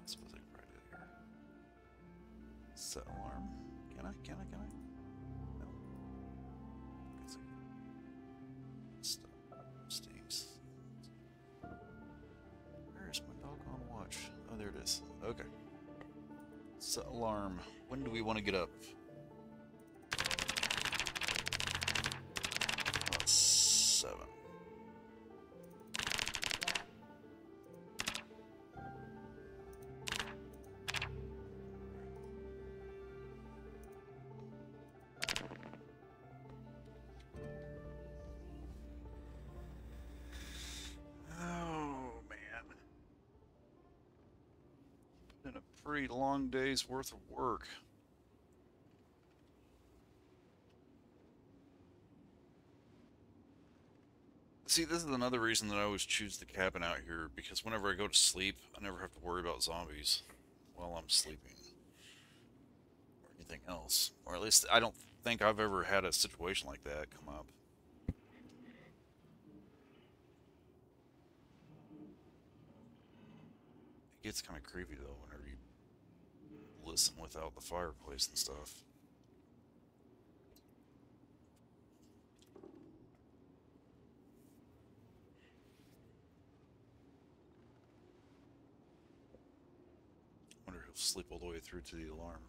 I suppose I can probably do it here. Set alarm. Can I? No. Guess I can. Stuff stinks. Where's my doggone watch? Oh, there it is. Okay. Set alarm. When do we want to get up? About 7. Been a pretty long day's worth of work. See, this is another reason that I always choose the cabin out here, because whenever I go to sleep, I never have to worry about zombies while I'm sleeping. Or anything else. Or at least, I don't think I've ever had a situation like that come up. It gets kind of creepy, though, whenever you listen without the fireplace and stuff. Wonder if he'll sleep all the way through to the alarm.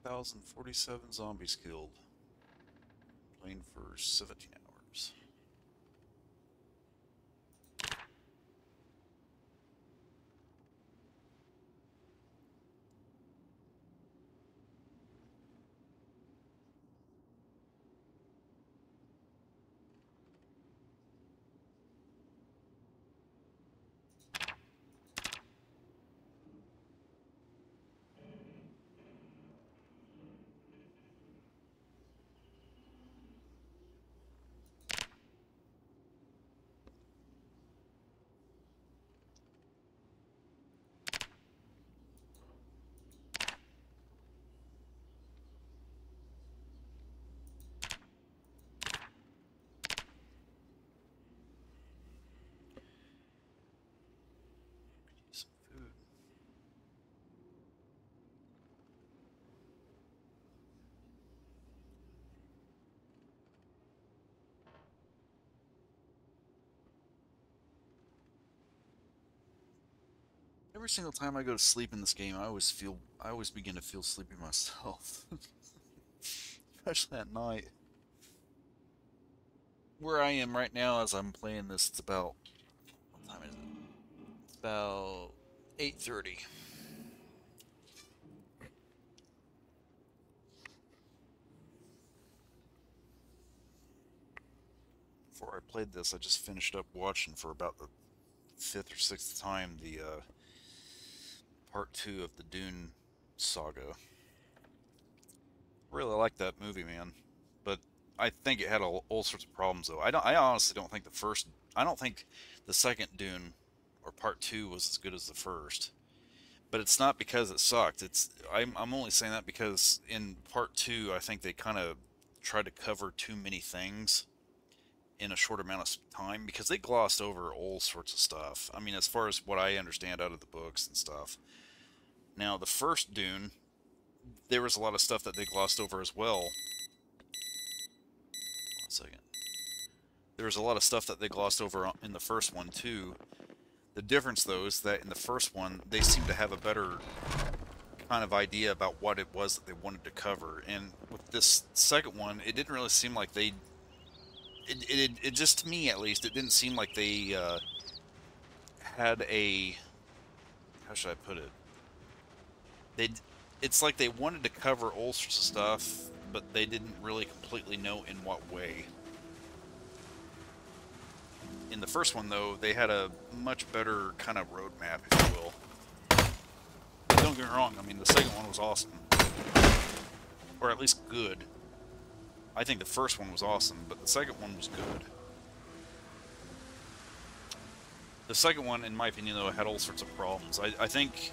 $1,047 zombies killed. Playing for 17 hours. every single time I go to sleep in this game, I always begin to feel sleepy myself. Especially at night. Where I am right now as I'm playing this, it's about, what time is it? It's about 8:30. Before I played this, I just finished up watching for about the fifth or sixth time the part 2 of the Dune saga. Really like that movie, man. But I think it had all sorts of problems, though. I honestly don't think I don't think the second Dune or part 2 was as good as the first. But it's not because it sucked. I'm only saying that because in part 2, I think they kind of tried to cover too many things in a short amount of time because they glossed over all sorts of stuff. I mean, as far as what I understand out of the books and stuff. Now, the first Dune, there was a lot of stuff that they glossed over as well. 1 second. There was a lot of stuff that they glossed over in the first one, too. The difference, though, is that in the first one, they seem to have a better kind of idea about what it was that they wanted to cover. And with this second one, it didn't really seem like they... It just, to me at least, it didn't seem like they had a... How should I put it? It's like they wanted to cover all sorts of stuff, but they didn't really completely know in what way. In the first one, though, they had a much better kind of roadmap, if you will. But don't get me wrong, I mean, the second one was awesome. Or at least good. I think the first one was awesome, but the second one was good. The second one, in my opinion, though, had all sorts of problems. I think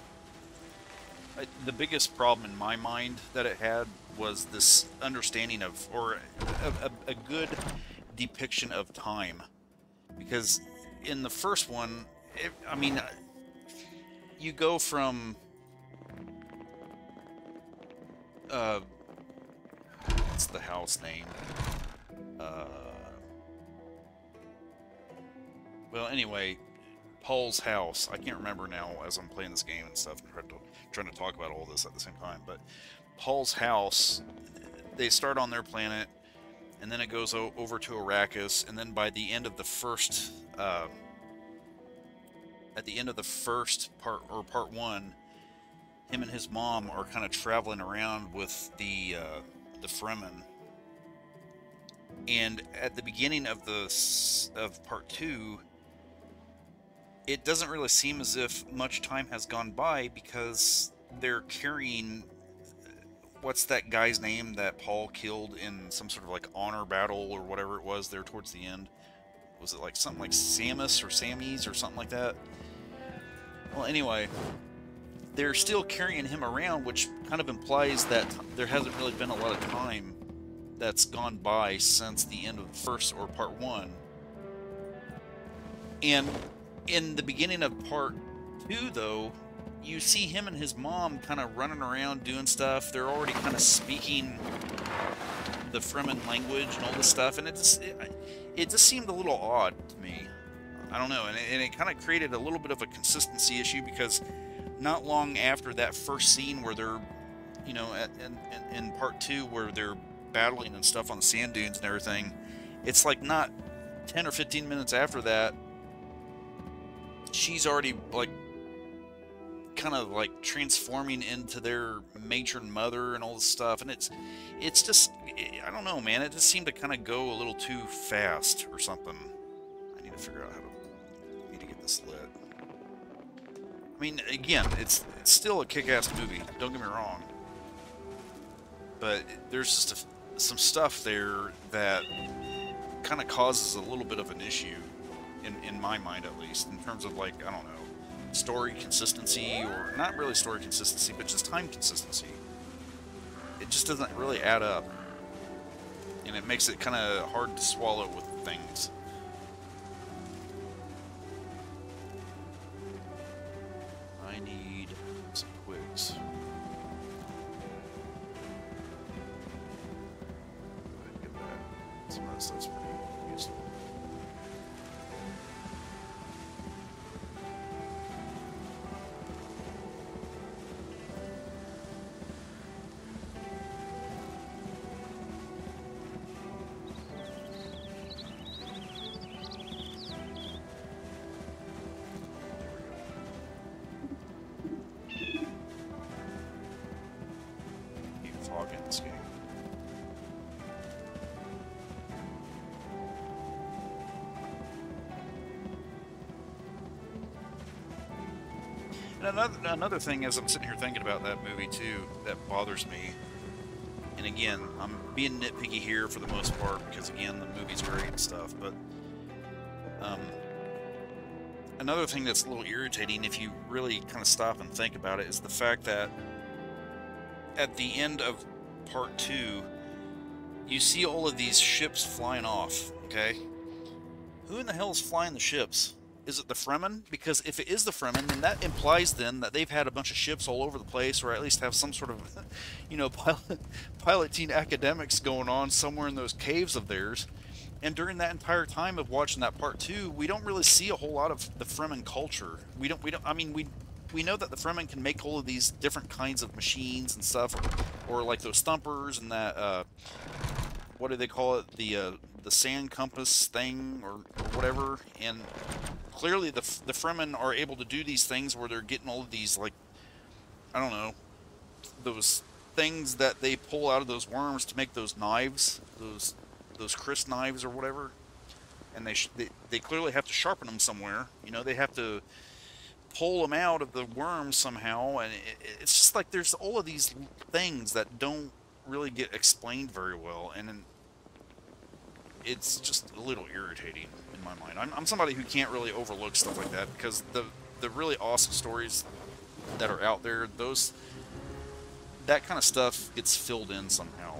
the biggest problem in my mind that it had was this understanding of, or a good depiction of time. Because in the first one, I mean, you go from what's the house name? Well, anyway, Paul's house. I can't remember now as I'm playing this game and stuff, and trying to talk about all this at the same time. But Paul's house, they start on their planet, and then it goes over to Arrakis, and then by the end of the first, at the end of the first part, or part 1, him and his mom are kind of traveling around with the Fremen. And at the beginning of part 2, it doesn't really seem as if much time has gone by because they're carrying, what's that guy's name that Paul killed in some sort of like honor battle or whatever it was there towards the end? Was it like something like Samus or Sammy's or something like that? Well, anyway, they're still carrying him around, which kind of implies that there hasn't really been a lot of time that's gone by since the end of the first, or part 1. And in the beginning of part 2, though, you see him and his mom kind of running around doing stuff. They're already kind of speaking the Fremen language and all this stuff, and it just seemed a little odd to me. I don't know, and it kind of created a little bit of a consistency issue because not long after that first scene where they're, you know, in part 2 where they're battling and stuff on the sand dunes and everything, it's like not 10 or 15 minutes after that, she's already like kind of like transforming into their matron mother and all this stuff, and it's just, I don't know, man, it just seemed to kind of go a little too fast or something. I need to figure out how to get this lit. I mean, again, it's still a kick-ass movie, don't get me wrong, but there's just some stuff there that kind of causes a little bit of an issue, in my mind at least, in terms of, like, I don't know, story consistency, or not really story consistency, but just time consistency. It just doesn't really add up, and it makes it kind of hard to swallow with things. I need some twigs. Get that. Some of that stuff's pretty useful. Okay. And another thing, as I'm sitting here thinking about that movie too, that bothers me. And again, I'm being nitpicky here for the most part because again, the movie's great and stuff. But um, another thing that's a little irritating, if you really kind of stop and think about it, is the fact that at the end of part 2, you see all of these ships flying off. Okay, who in the hell is flying the ships? Is it the Fremen? Because if it is the Fremen, then that implies then that they've had a bunch of ships all over the place, or at least have some sort of, you know, piloting academics going on somewhere in those caves of theirs. And during that entire time of watching that part 2, we don't really see a whole lot of the Fremen culture. I mean, we know that the Fremen can make all of these different kinds of machines and stuff, or like those thumpers and that, what do they call it? The sand compass thing or whatever. And clearly the Fremen are able to do these things where they're getting all of these, like, I don't know, those things that they pull out of those worms to make those knives, those crisp knives or whatever. And they clearly have to sharpen them somewhere. You know, they have to pull them out of the worms somehow, and it's just like there's all of these things that don't really get explained very well, and it's just a little irritating in my mind. I'm somebody who can't really overlook stuff like that, because the really awesome stories that are out there, that kind of stuff gets filled in somehow.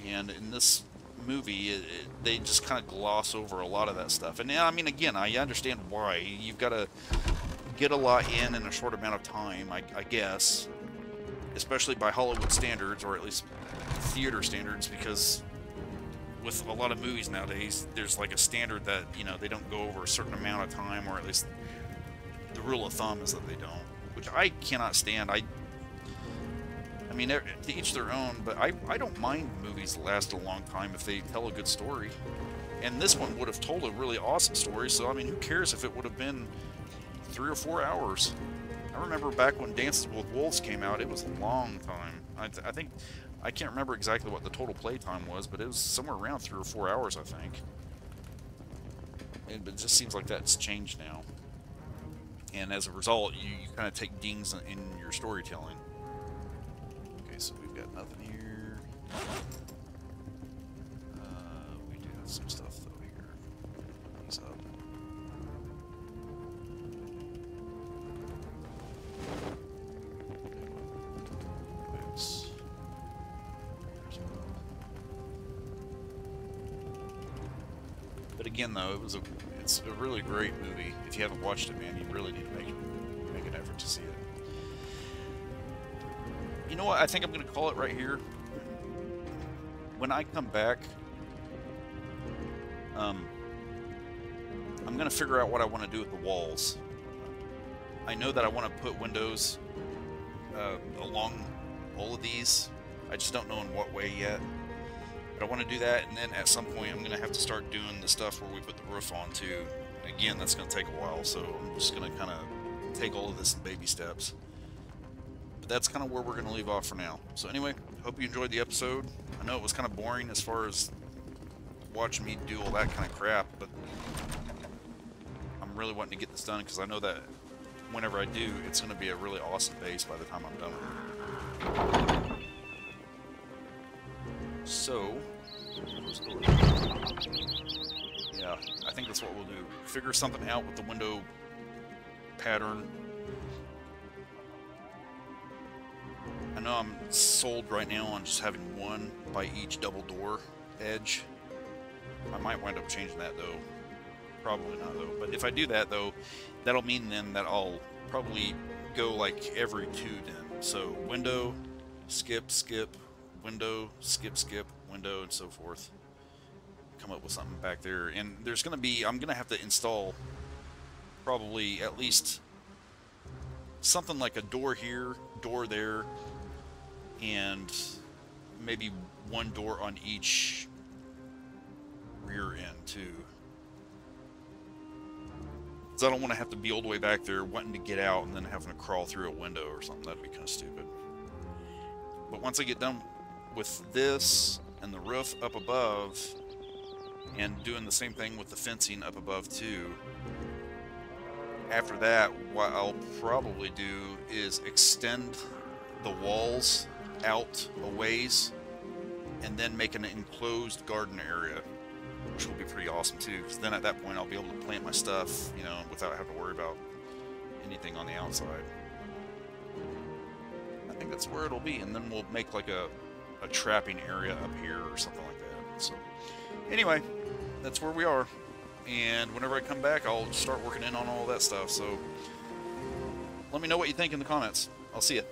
And in this movie, they just kind of gloss over a lot of that stuff. And I mean, again, I understand why. You've got to get a lot in a short amount of time, I guess, especially by Hollywood standards, or at least theater standards, because with a lot of movies nowadays, there's like a standard that, you know, they don't go over a certain amount of time, or at least the rule of thumb is that they don't, which I cannot stand. I mean, to each their own, but I don't mind movies last a long time if they tell a good story. And this one would have told a really awesome story, so I mean, who cares if it would have been 3 or 4 hours? I remember back when Dances with Wolves came out, it was a long time. I think, I can't remember exactly what the total play time was, but it was somewhere around 3 or 4 hours, I think. And it just seems like that's changed now. And as a result, you kind of take dings in your storytelling. Okay, so we've got nothing here. We do have some stuff, though, here. These up. But again, though, it's a really great movie. If you haven't watched it, man, you really need to make an effort to see it. You know what? I think I'm going to call it right here. When I come back, I'm going to figure out what I want to do with the walls. I know that I want to put windows along all of these. I just don't know in what way yet. But I want to do that, and then at some point I'm going to have to start doing the stuff where we put the roof on too. Again, that's going to take a while, so I'm just going to kind of take all of this in baby steps. But that's kind of where we're going to leave off for now. So anyway, hope you enjoyed the episode. I know it was kind of boring as far as watching me do all that kind of crap, but I'm really wanting to get this done because I know that whenever I do, it's going to be a really awesome base by the time I'm done with it. So, yeah, I think that's what we'll do. Figure something out with the window pattern. I know I'm sold right now on just having one by each double door edge. I might wind up changing that though. Probably not though. But if I do that though, that'll mean then that I'll probably go like every 2 then. So window, skip, skip, window, skip, skip, window, and so forth. Come up with something back there. And there's going to be, I'm going to have to install probably at least something like a door here, door there, and maybe one door on each rear end too. Because I don't want to have to be all the way back there wanting to get out and then having to crawl through a window or something. That'd be kind of stupid. But once I get done with this and the roof up above and doing the same thing with the fencing up above too, after that, what I'll probably do is extend the walls out a ways and then make an enclosed garden area, which will be pretty awesome too, because then at that point I'll be able to plant my stuff, you know, without having to worry about anything on the outside. I think that's where it'll be, and then we'll make like a trapping area up here or something like that. So anyway, that's where we are, and whenever I come back I'll start working in on all that stuff. So let me know what you think in the comments. I'll see you.